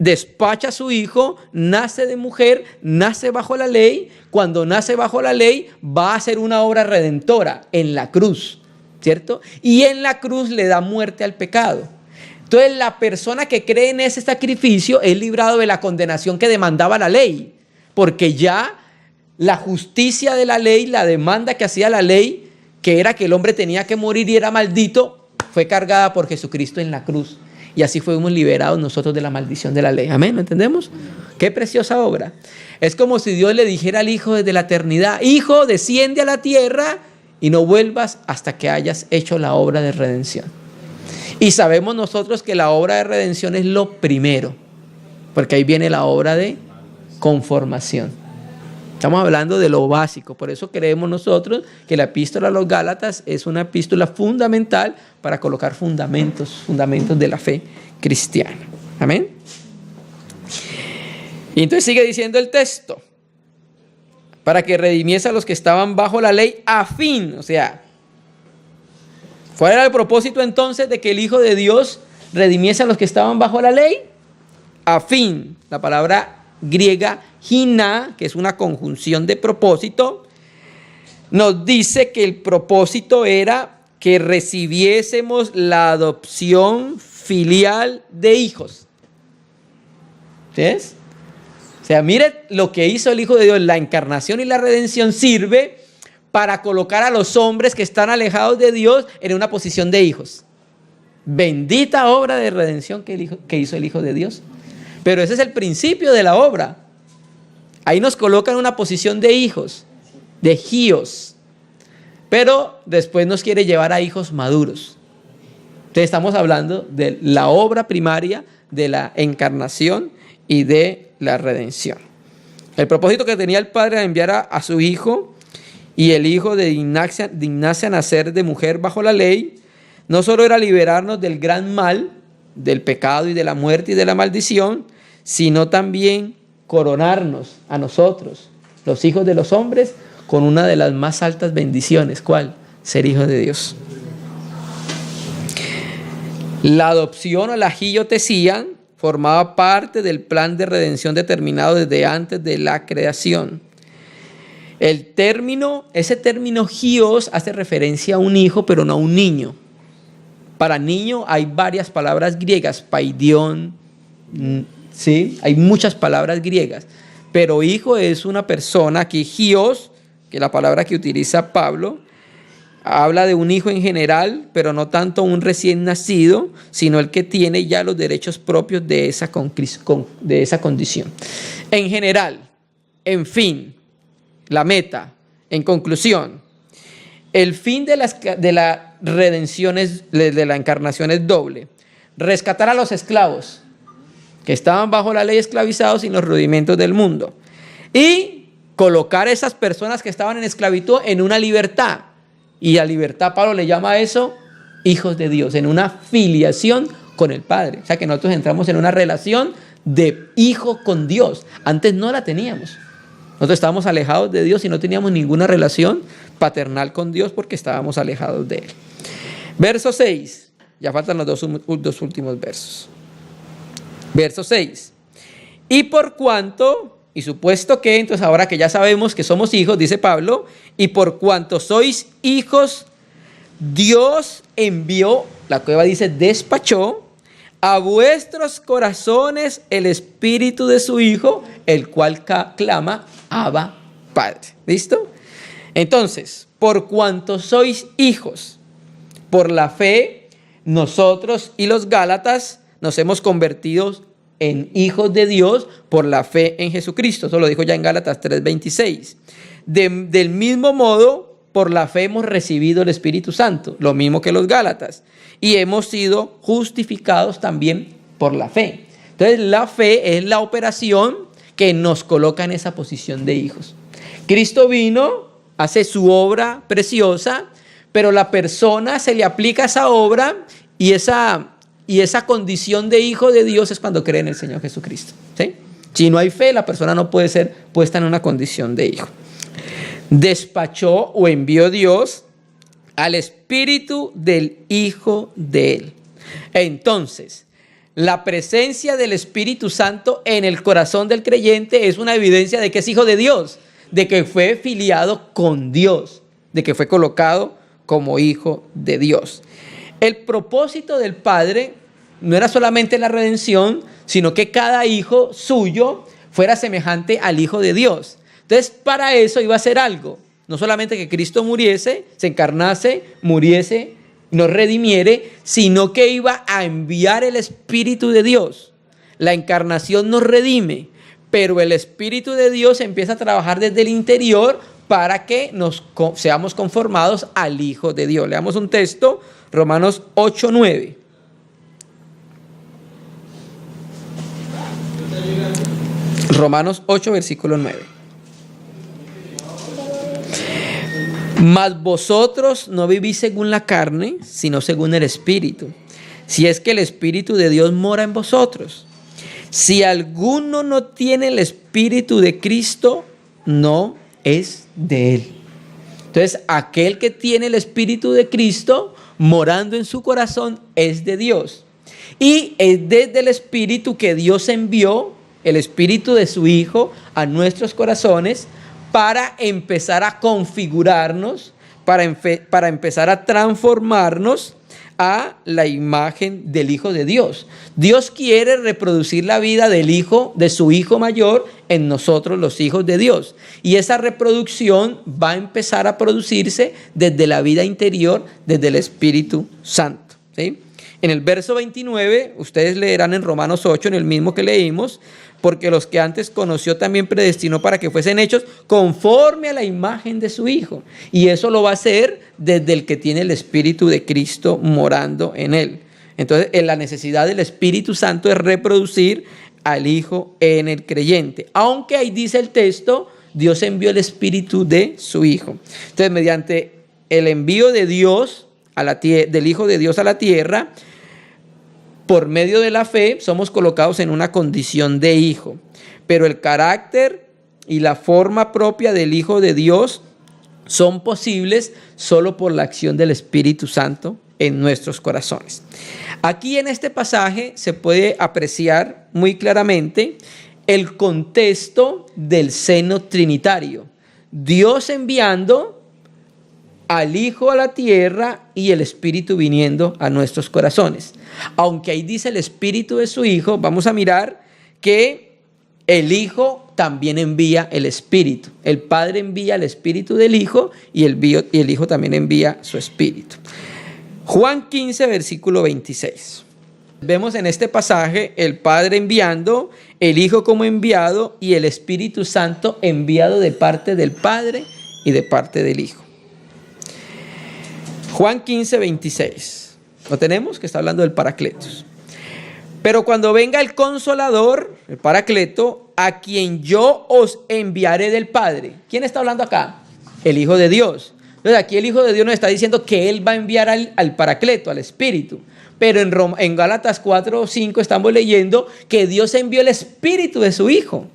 despacha a su Hijo, nace de mujer, nace bajo la ley. Cuando nace bajo la ley va a hacer una obra redentora en la cruz, ¿cierto? Y en la cruz le da muerte al pecado. Entonces la persona que cree en ese sacrificio es librado de la condenación que demandaba la ley, porque ya la justicia de la ley, la demanda que hacía la ley, que era que el hombre tenía que morir y era maldito, fue cargada por Jesucristo en la cruz. Y así fuimos liberados nosotros de la maldición de la ley. Amén, ¿lo entendemos? Qué preciosa obra. Es como si Dios le dijera al Hijo desde la eternidad: Hijo, desciende a la tierra y no vuelvas hasta que hayas hecho la obra de redención. Y sabemos nosotros que la obra de redención es lo primero, porque ahí viene la obra de conformación. Estamos hablando de lo básico, por eso creemos nosotros que la epístola a los Gálatas es una epístola fundamental para colocar fundamentos de la fe cristiana. Amén. Y entonces sigue diciendo el texto: para que redimiese a los que estaban bajo la ley a fin, o sea, ¿cuál era el propósito entonces de que el Hijo de Dios redimiese a los que estaban bajo la ley? A fin, la palabra griega hina, que es una conjunción de propósito, nos dice que el propósito era que recibiésemos la adopción filial de hijos. ¿Ves? O sea, mire lo que hizo el Hijo de Dios. La encarnación y la redención sirve para colocar a los hombres que están alejados de Dios en una posición de hijos. Bendita obra de redención que hizo el Hijo de Dios. Pero ese es el principio de la obra. Ahí nos colocan en una posición de hijos, de hijos. Pero después nos quiere llevar a hijos maduros. Entonces estamos hablando de la obra primaria de la encarnación y de la redención. El propósito que tenía el Padre de enviar a su Hijo y el Hijo de dignarse a nacer de mujer bajo la ley, no solo era liberarnos del gran mal, del pecado y de la muerte y de la maldición, sino también coronarnos a nosotros, los hijos de los hombres, con una de las más altas bendiciones. ¿Cuál? Ser hijos de Dios. La adopción o la giotesía formaba parte del plan de redención determinado desde antes de la creación. Ese término gios hace referencia a un hijo, pero no a un niño. Para niño hay varias palabras griegas, paidión, ¿sí? Hay muchas palabras griegas, pero hijo es una persona. Aquí gios, que es la palabra que utiliza Pablo, habla de un hijo en general, pero no tanto un recién nacido, sino el que tiene ya los derechos propios de esa condición. En general, en fin, la meta, en conclusión, el fin de la redención de la encarnación es doble. rescatar a los esclavos que estaban bajo la ley esclavizados y los rudimentos del mundo, y colocar a esas personas que estaban en esclavitud en una libertad. Y a libertad Pablo le llama a eso hijos de Dios, en una filiación con el Padre. O sea que nosotros entramos en una relación de hijo con Dios. Antes no la teníamos. Nosotros estábamos alejados de Dios y no teníamos ninguna relación paternal con Dios porque estábamos alejados de Él. Verso 6. Ya faltan los dos últimos versos. Verso 6. Y por cuanto, y supuesto que, entonces ahora que ya sabemos que somos hijos, dice Pablo, y por cuanto sois hijos, Dios envió, la cueva dice, despachó a vuestros corazones el espíritu de su Hijo, el cual clama, Abba, Padre. ¿Listo? Entonces, por cuanto sois hijos, por la fe, nosotros y los Gálatas nos hemos convertido en hijos de Dios por la fe en Jesucristo. Eso lo dijo ya en Gálatas 3:26. Del mismo modo, por la fe hemos recibido el Espíritu Santo, lo mismo que los Gálatas, y hemos sido justificados también por la fe. Entonces, la fe es la operación que nos coloca en esa posición de hijos. Cristo vino, hace su obra preciosa, pero la persona se le aplica esa obra y esa condición de hijo de Dios es cuando cree en el Señor Jesucristo. ¿Sí? Si no hay fe, la persona no puede ser puesta en una condición de hijo. Despachó o envió Dios al espíritu del Hijo de Él. Entonces, la presencia del Espíritu Santo en el corazón del creyente es una evidencia de que es hijo de Dios, de que fue filiado con Dios, de que fue colocado como hijo de Dios. El propósito del Padre no era solamente la redención, sino que cada hijo suyo fuera semejante al Hijo de Dios. Entonces, para eso iba a hacer algo. No solamente que Cristo muriese, se encarnase, muriese, nos redimiere, sino que iba a enviar el Espíritu de Dios. La encarnación nos redime, pero el Espíritu de Dios empieza a trabajar desde el interior para que seamos conformados al Hijo de Dios. Leamos un texto, Romanos 8:9. Romanos 8, versículo 9. Mas vosotros no vivís según la carne, sino según el Espíritu, si es que el Espíritu de Dios mora en vosotros. Si alguno no tiene el Espíritu de Cristo, no es de él. Entonces, aquel que tiene el Espíritu de Cristo morando en su corazón es de Dios. Y es desde el Espíritu que Dios envió, el Espíritu de su Hijo, a nuestros corazones para empezar a configurarnos, para empezar a transformarnos a la imagen del Hijo de Dios. Dios quiere reproducir la vida del Hijo, de su Hijo mayor, en nosotros los hijos de Dios. Y esa reproducción va a empezar a producirse desde la vida interior, desde el Espíritu Santo. ¿Sí? En el verso 29, ustedes leerán en Romanos 8, en el mismo que leímos, porque los que antes conoció también predestinó para que fuesen hechos conforme a la imagen de su Hijo. Y eso lo va a hacer desde el que tiene el Espíritu de Cristo morando en él. Entonces, la necesidad del Espíritu Santo es reproducir al Hijo en el creyente. Aunque ahí dice el texto, Dios envió el Espíritu de su Hijo. Entonces, mediante el envío de Dios del Hijo de Dios a la tierra, por medio de la fe somos colocados en una condición de hijo, pero el carácter y la forma propia del Hijo de Dios son posibles solo por la acción del Espíritu Santo en nuestros corazones. Aquí en este pasaje se puede apreciar muy claramente el contexto del seno trinitario. Dios enviando al Hijo a la tierra y el Espíritu viniendo a nuestros corazones. Aunque ahí dice el Espíritu de su Hijo, vamos a mirar que el Hijo también envía el Espíritu. El Padre envía el Espíritu del Hijo y el Hijo también envía su Espíritu. Juan 15, versículo 26. Vemos en este pasaje el Padre enviando, el Hijo como enviado y el Espíritu Santo enviado de parte del Padre y de parte del Hijo. Juan 15, 26. ¿Lo tenemos? Que está hablando del Paracletos. Pero cuando venga el Consolador, el Paracleto, a quien yo os enviaré del Padre. ¿Quién está hablando acá? El Hijo de Dios. Entonces aquí el Hijo de Dios nos está diciendo que Él va a enviar al Paracleto, al Espíritu. Pero en Gálatas 4 o 5 estamos leyendo que Dios envió el Espíritu de su Hijo.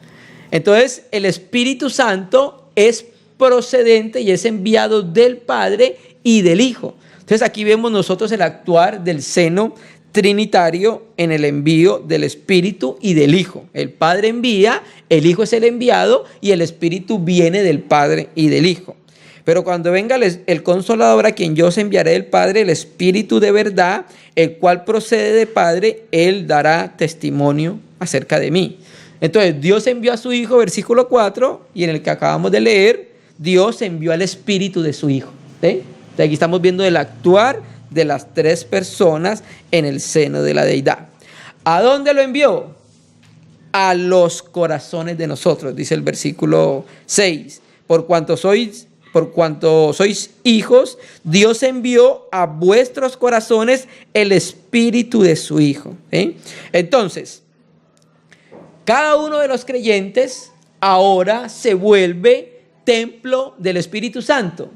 Entonces el Espíritu Santo es procedente y es enviado del Padre y del Hijo. Entonces aquí vemos nosotros el actuar del seno trinitario en el envío del Espíritu y del Hijo. El Padre envía, el Hijo es el enviado y el Espíritu viene del Padre y del Hijo. Pero cuando venga el Consolador, a quien yo os enviaré del Padre, el Espíritu de verdad, el cual procede del Padre, Él dará testimonio acerca de mí. Entonces Dios envió a su Hijo, versículo 4, y en el que acabamos de leer, Dios envió al Espíritu de su Hijo. ¿Sí? Entonces aquí estamos viendo el actuar de las tres personas en el seno de la deidad. ¿A dónde lo envió? A los corazones de nosotros, dice el versículo 6. Por cuanto sois hijos, Dios envió a vuestros corazones el Espíritu de su Hijo. ¿Sí? Entonces, cada uno de los creyentes ahora se vuelve templo del Espíritu Santo.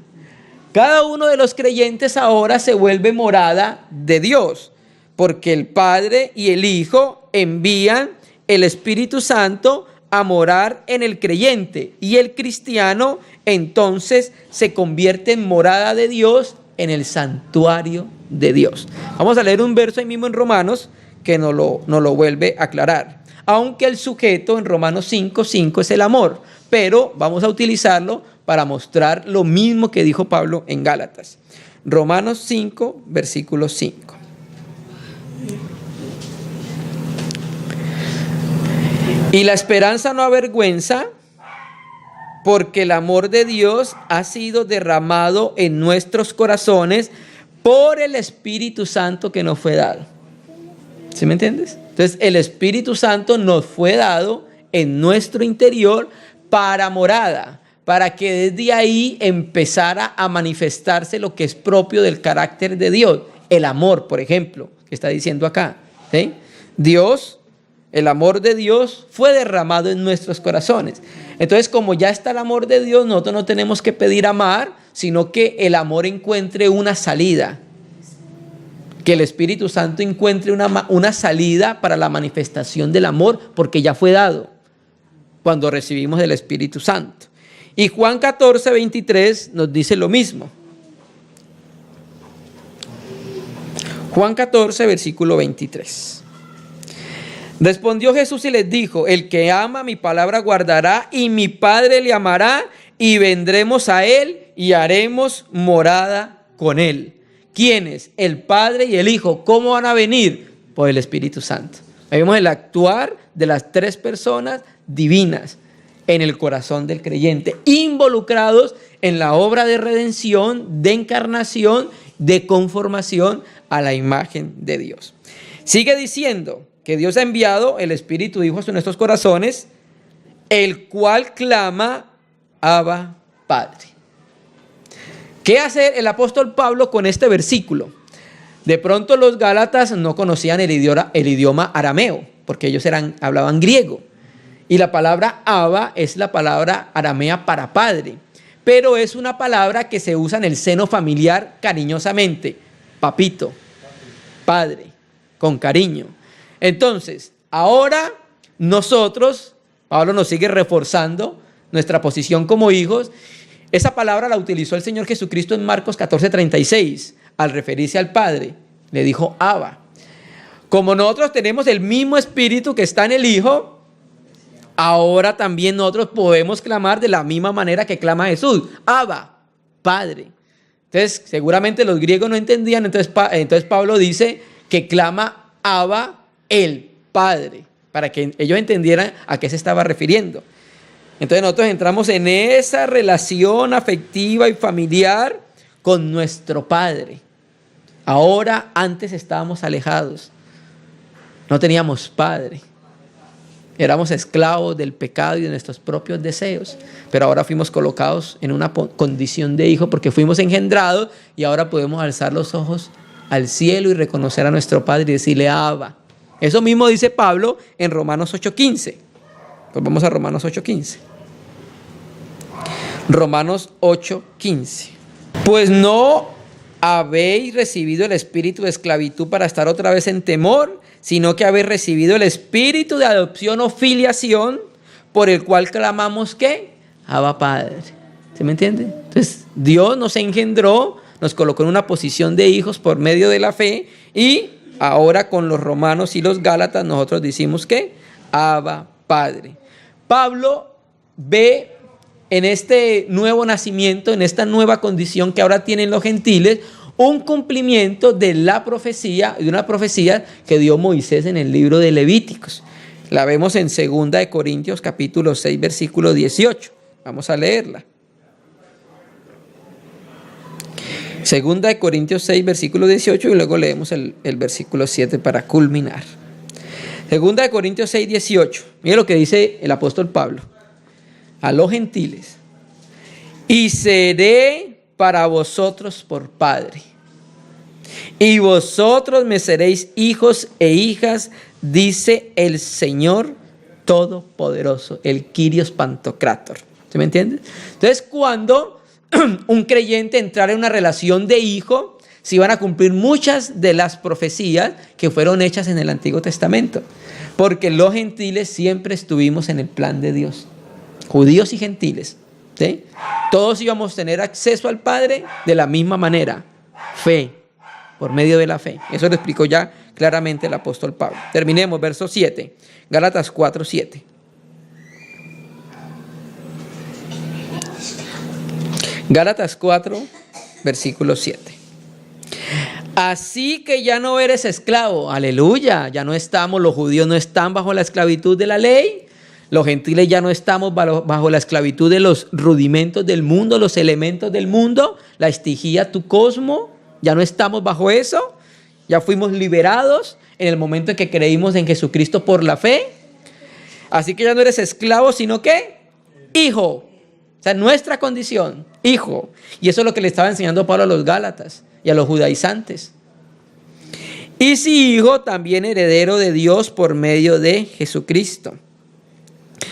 Cada uno de los creyentes ahora se vuelve morada de Dios, porque el Padre y el Hijo envían el Espíritu Santo a morar en el creyente, y el cristiano entonces se convierte en morada de Dios, en el santuario de Dios. Vamos a leer un verso ahí mismo en Romanos que nos lo vuelve a aclarar. Aunque el sujeto en Romanos 5:5 es el amor, pero vamos a utilizarlo para mostrar lo mismo que dijo Pablo en Gálatas. Romanos 5, versículo 5. Y la esperanza no avergüenza, porque el amor de Dios ha sido derramado en nuestros corazones por el Espíritu Santo que nos fue dado. ¿Sí me entiendes? Entonces el Espíritu Santo nos fue dado en nuestro interior para morada, para que desde ahí empezara a manifestarse lo que es propio del carácter de Dios. El amor, por ejemplo, que está diciendo acá. ¿Sí? El amor de Dios fue derramado en nuestros corazones. Entonces, como ya está el amor de Dios, nosotros no tenemos que pedir amar, sino que el amor encuentre una salida. Que el Espíritu Santo encuentre una salida para la manifestación del amor, porque ya fue dado cuando recibimos el Espíritu Santo. Y Juan 14, 23 nos dice lo mismo. Juan 14, versículo 23. Respondió Jesús y les dijo: el que ama mi palabra guardará, y mi Padre le amará, y vendremos a él y haremos morada con él. ¿Quiénes? El Padre y el Hijo. ¿Cómo van a venir? Por el Espíritu Santo. Ahí vemos el actuar de las tres personas divinas en el corazón del creyente, involucrados en la obra de redención, de encarnación, de conformación a la imagen de Dios. Sigue diciendo que Dios ha enviado el Espíritu Hijo a nuestros corazones, el cual clama: Abba, Padre. ¿Qué hace el apóstol Pablo con este versículo? De pronto los gálatas no conocían el idioma arameo, porque ellos hablaban griego. Y la palabra Abba es la palabra aramea para padre, pero es una palabra que se usa en el seno familiar cariñosamente. Papito, padre, con cariño. Entonces, ahora nosotros, Pablo nos sigue reforzando nuestra posición como hijos. Esa palabra la utilizó el Señor Jesucristo en Marcos 14:36, al referirse al Padre. Le dijo Abba. Como nosotros tenemos el mismo Espíritu que está en el Hijo, ahora también nosotros podemos clamar de la misma manera que clama Jesús: Abba, Padre. Entonces, seguramente los griegos no entendían, entonces Pablo dice que clama Abba, el Padre, para que ellos entendieran a qué se estaba refiriendo. Entonces nosotros entramos en esa relación afectiva y familiar con nuestro Padre. Ahora, antes estábamos alejados, no teníamos Padre, éramos esclavos del pecado y de nuestros propios deseos, pero ahora fuimos colocados en una condición de hijo porque fuimos engendrados, y ahora podemos alzar los ojos al cielo y reconocer a nuestro Padre y decirle: Abba, Eso mismo dice Pablo en Romanos 8:15. Pues vamos a Romanos 8:15. Romanos 8:15. Pues no habéis recibido el espíritu de esclavitud para estar otra vez en temor, sino que habéis recibido el espíritu de adopción o filiación, por el cual clamamos ¿qué? Abba Padre. ¿Se me entiende? Entonces Dios nos engendró, nos colocó en una posición de hijos por medio de la fe, y ahora con los romanos y los gálatas nosotros decimos ¿qué? Abba Padre. Pablo ve en este nuevo nacimiento, en esta nueva condición que ahora tienen los gentiles, un cumplimiento de la profecía, de una profecía que dio Moisés en el libro de Levíticos. La vemos en 2 de Corintios capítulo 6 versículo 18. Vamos a leerla. 2 de Corintios 6 versículo 18 y luego leemos el versículo 7 para culminar. 2 de Corintios 6, 18. Mire lo que dice el apóstol Pablo a los gentiles: y seré para vosotros por padre, y vosotros me seréis hijos e hijas, dice el Señor Todopoderoso, el Kyrios Pantocrátor. ¿Se me entiende? Entonces, cuando un creyente entrara en una relación de hijo, se iban a cumplir muchas de las profecías que fueron hechas en el Antiguo Testamento, porque los gentiles siempre estuvimos en el plan de Dios. Judíos y gentiles, ¿sí? Todos íbamos a tener acceso al Padre de la misma manera, fe, por medio de la fe. Eso lo explicó ya claramente el apóstol Pablo. Terminemos, verso 7, Gálatas 4, 7. Gálatas 4, versículo 7. Así que ya no eres esclavo, aleluya, ya no estamos, los judíos no están bajo la esclavitud de la ley. Los gentiles ya no estamos bajo la esclavitud de los rudimentos del mundo, los elementos del mundo, la estigía, tu cosmo. Ya no estamos bajo eso. Ya fuimos liberados en el momento en que creímos en Jesucristo por la fe. Así que ya no eres esclavo, sino que hijo. O sea, nuestra condición, hijo. Y eso es lo que le estaba enseñando Pablo a los Gálatas y a los judaizantes. Y si hijo, también heredero de Dios por medio de Jesucristo.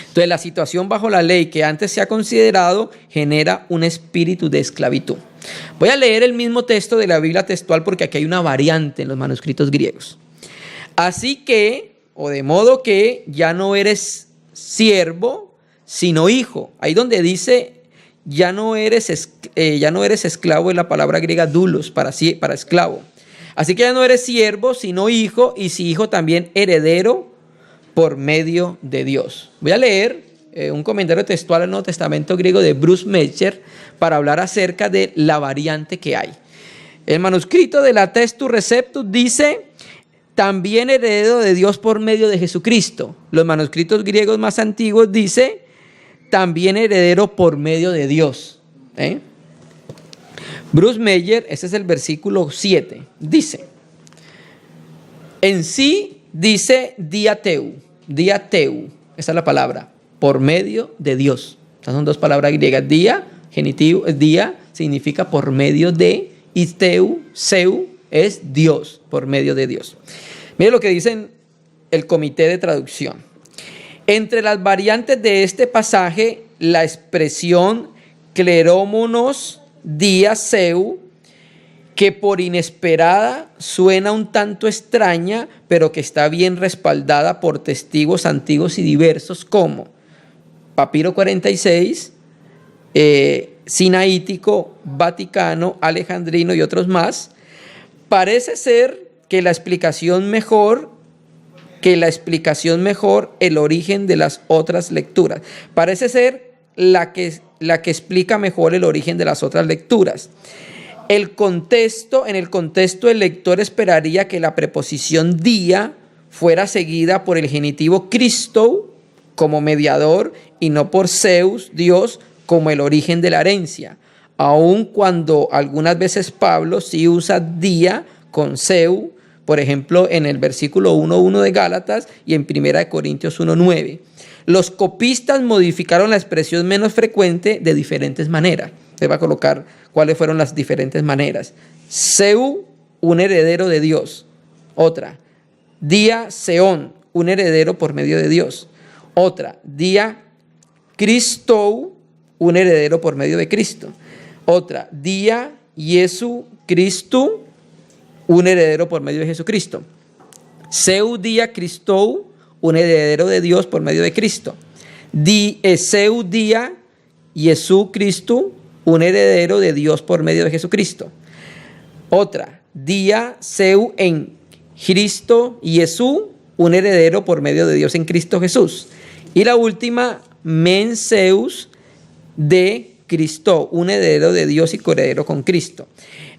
Entonces, la situación bajo la ley que antes se ha considerado genera un espíritu de esclavitud. Voy a leer el mismo texto de la Biblia textual porque aquí hay una variante en los manuscritos griegos. Así que, o de modo que ya no eres siervo, sino hijo. Ahí donde dice ya no eres esclavo, es la palabra griega doulos, para esclavo. Así que ya no eres siervo, sino hijo, y si hijo también heredero por medio de Dios. Voy a leer un comentario textual al Nuevo Testamento griego de Bruce Metzger para hablar acerca de la variante que hay. El manuscrito de la Textus Receptus dice también heredero de Dios por medio de Jesucristo. Los manuscritos griegos más antiguos dice también heredero por medio de Dios. Bruce Metzger, ese es el versículo 7, dice: en sí dice diateu, esa es la palabra, por medio de Dios. Estas son dos palabras griegas. Dia, genitivo, dia significa por medio de, y seu es Dios, por medio de Dios. Mire lo que dicen el comité de traducción. Entre las variantes de este pasaje, la expresión klerómonos dia seu, que por inesperada suena un tanto extraña, pero que está bien respaldada por testigos antiguos y diversos como Papiro 46, Sinaítico, Vaticano, Alejandrino y otros más. Parece ser que la explicación mejor el origen de las otras lecturas. Parece ser la que explica mejor el origen de las otras lecturas. En el contexto, el lector esperaría que la preposición dia fuera seguida por el genitivo Christou como mediador y no por Zeus, Dios, como el origen de la herencia. Aun cuando algunas veces Pablo sí usa dia con Zeus, por ejemplo, en el versículo 1.1 de Gálatas y en 1 Corintios 1.9. Los copistas modificaron la expresión menos frecuente de diferentes maneras. Se va a colocar cuáles fueron las diferentes maneras. Seu, un heredero de Dios. Otra, Día Seón, un heredero por medio de Dios. Otra, día Cristou, un heredero por medio de Cristo. Otra, día Jesu Cristo, un heredero por medio de Jesucristo. Seu día Cristou, un heredero de Dios por medio de Cristo. Seu día Jesu Cristo, un heredero de Dios por medio de Jesucristo. Otra, día Seu en Cristo Jesús, un heredero por medio de Dios en Cristo Jesús. Y la última, Menseus de Cristo, un heredero de Dios y coheredero con Cristo.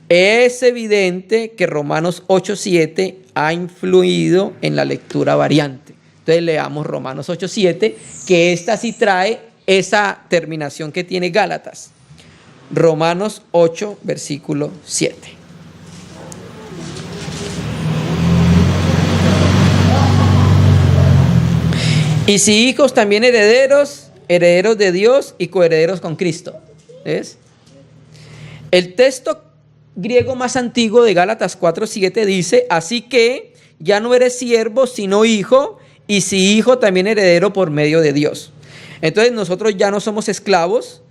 Es evidente que Romanos 8:7 ha influido en la lectura variante. Entonces leamos Romanos 8:7, que esta sí trae esa terminación que tiene Gálatas. Romanos 8, versículo 7. Y si hijos, también herederos, herederos de Dios y coherederos con Cristo. ¿Ves? El texto griego más antiguo de Gálatas 4:7 dice: así que ya no eres siervo sino hijo, y si hijo también heredero por medio de Dios. Entonces nosotros ya no somos esclavos.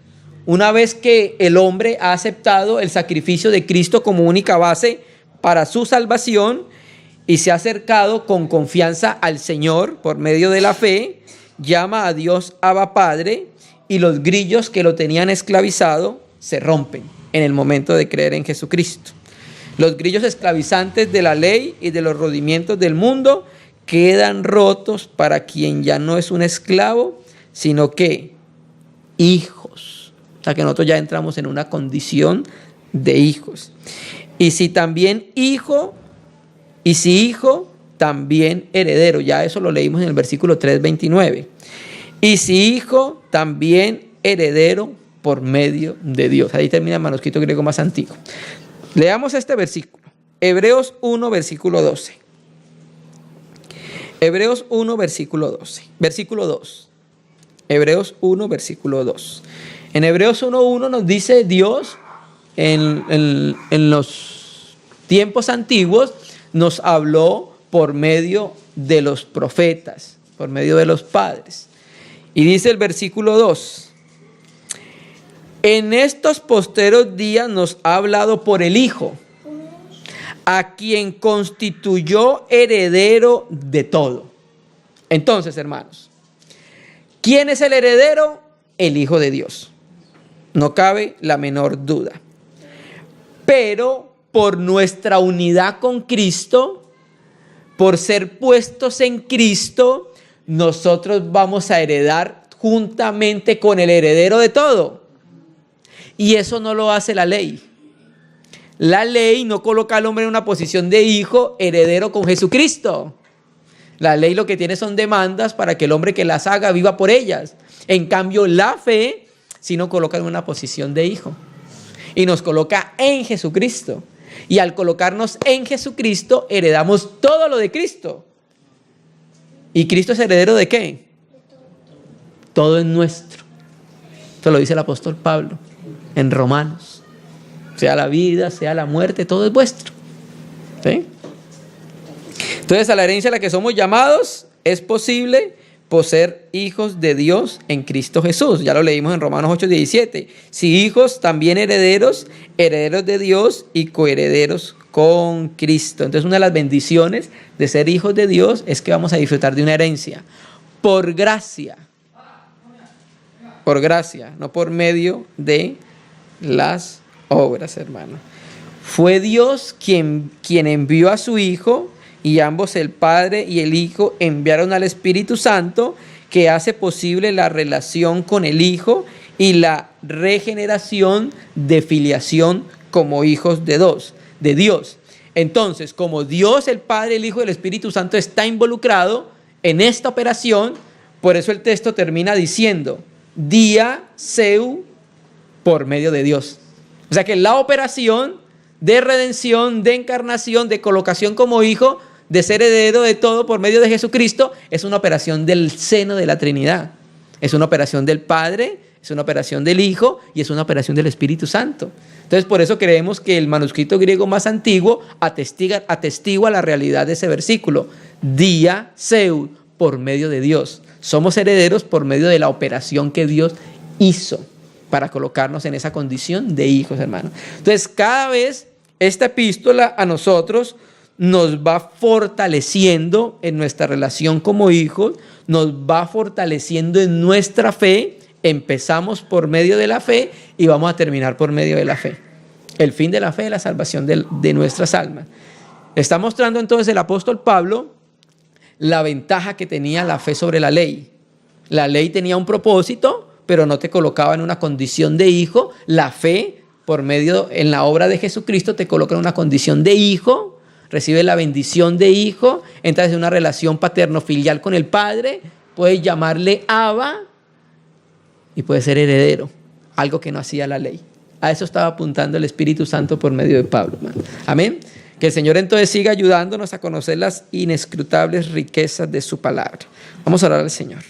Una vez que el hombre ha aceptado el sacrificio de Cristo como única base para su salvación y se ha acercado con confianza al Señor por medio de la fe, llama a Dios Abba Padre, y los grillos que lo tenían esclavizado se rompen en el momento de creer en Jesucristo. Los grillos esclavizantes de la ley y de los rodimientos del mundo quedan rotos para quien ya no es un esclavo, sino que hijos. O sea que nosotros ya entramos en una condición de hijos. Y si hijo, también heredero. Ya eso lo leímos en el versículo 3:29. Y si hijo, también heredero por medio de Dios. Ahí termina el manuscrito griego más antiguo. Leamos este versículo. Hebreos 1, versículo 12. Hebreos 1, versículo 12. Versículo 2. Hebreos 1, versículo 2. En Hebreos 1:1 nos dice Dios, en los tiempos antiguos, nos habló por medio de los profetas, por medio de los padres. Y dice el versículo 2: en estos posteros días nos ha hablado por el Hijo, a quien constituyó heredero de todo. Entonces, hermanos, ¿quién es el heredero? El Hijo de Dios. No cabe la menor duda. Pero por nuestra unidad con Cristo, por ser puestos en Cristo, nosotros vamos a heredar juntamente con el heredero de todo. Y eso no lo hace la ley. La ley no coloca al hombre en una posición de hijo heredero con Jesucristo. La ley lo que tiene son demandas para que el hombre que las haga viva por ellas. En cambio, la fe sí nos coloca en una posición de hijo. Y nos coloca en Jesucristo. Y al colocarnos en Jesucristo, heredamos todo lo de Cristo. ¿Y Cristo es heredero de qué? Todo es nuestro. Esto lo dice el apóstol Pablo en Romanos. Sea la vida, sea la muerte, todo es vuestro. ¿Sí? Entonces, a la herencia a la que somos llamados es posible por ser hijos de Dios en Cristo Jesús. Ya lo leímos en Romanos 8:17. Si hijos, también herederos, herederos de Dios y coherederos con Cristo. Entonces, una de las bendiciones de ser hijos de Dios es que vamos a disfrutar de una herencia por gracia. Por gracia, no por medio de las obras, hermano. Fue Dios quien envió a su Hijo, y ambos, el Padre y el Hijo, enviaron al Espíritu Santo, que hace posible la relación con el Hijo y la regeneración de filiación como hijos de Dios. Entonces, como Dios, el Padre, el Hijo y el Espíritu Santo está involucrado en esta operación, por eso el texto termina diciendo: día seu por medio de Dios. O sea que la operación de redención, de encarnación, de colocación como hijo, de ser heredero de todo por medio de Jesucristo, es una operación del seno de la Trinidad. Es una operación del Padre, es una operación del Hijo y es una operación del Espíritu Santo. Entonces, por eso creemos que el manuscrito griego más antiguo atestigua la realidad de ese versículo. Dia seu, por medio de Dios. Somos herederos por medio de la operación que Dios hizo para colocarnos en esa condición de hijos, hermanos. Entonces, cada vez esta epístola a nosotros nos va fortaleciendo en nuestra relación como hijos, nos va fortaleciendo en nuestra fe. Empezamos por medio de la fe y vamos a terminar por medio de la fe. El fin de la fe es la salvación de nuestras almas. Está mostrando entonces el apóstol Pablo la ventaja que tenía la fe sobre la ley. La ley tenía un propósito, pero no te colocaba en una condición de hijo. La fe, por medio en la obra de Jesucristo, te coloca en una condición de hijo, recibe la bendición de hijo, entras en una relación paterno-filial con el Padre, puedes llamarle Abba y puedes ser heredero, algo que no hacía la ley. A eso estaba apuntando el Espíritu Santo por medio de Pablo, hermano. Amén. Que el Señor entonces siga ayudándonos a conocer las inescrutables riquezas de su palabra. Vamos a orar al Señor.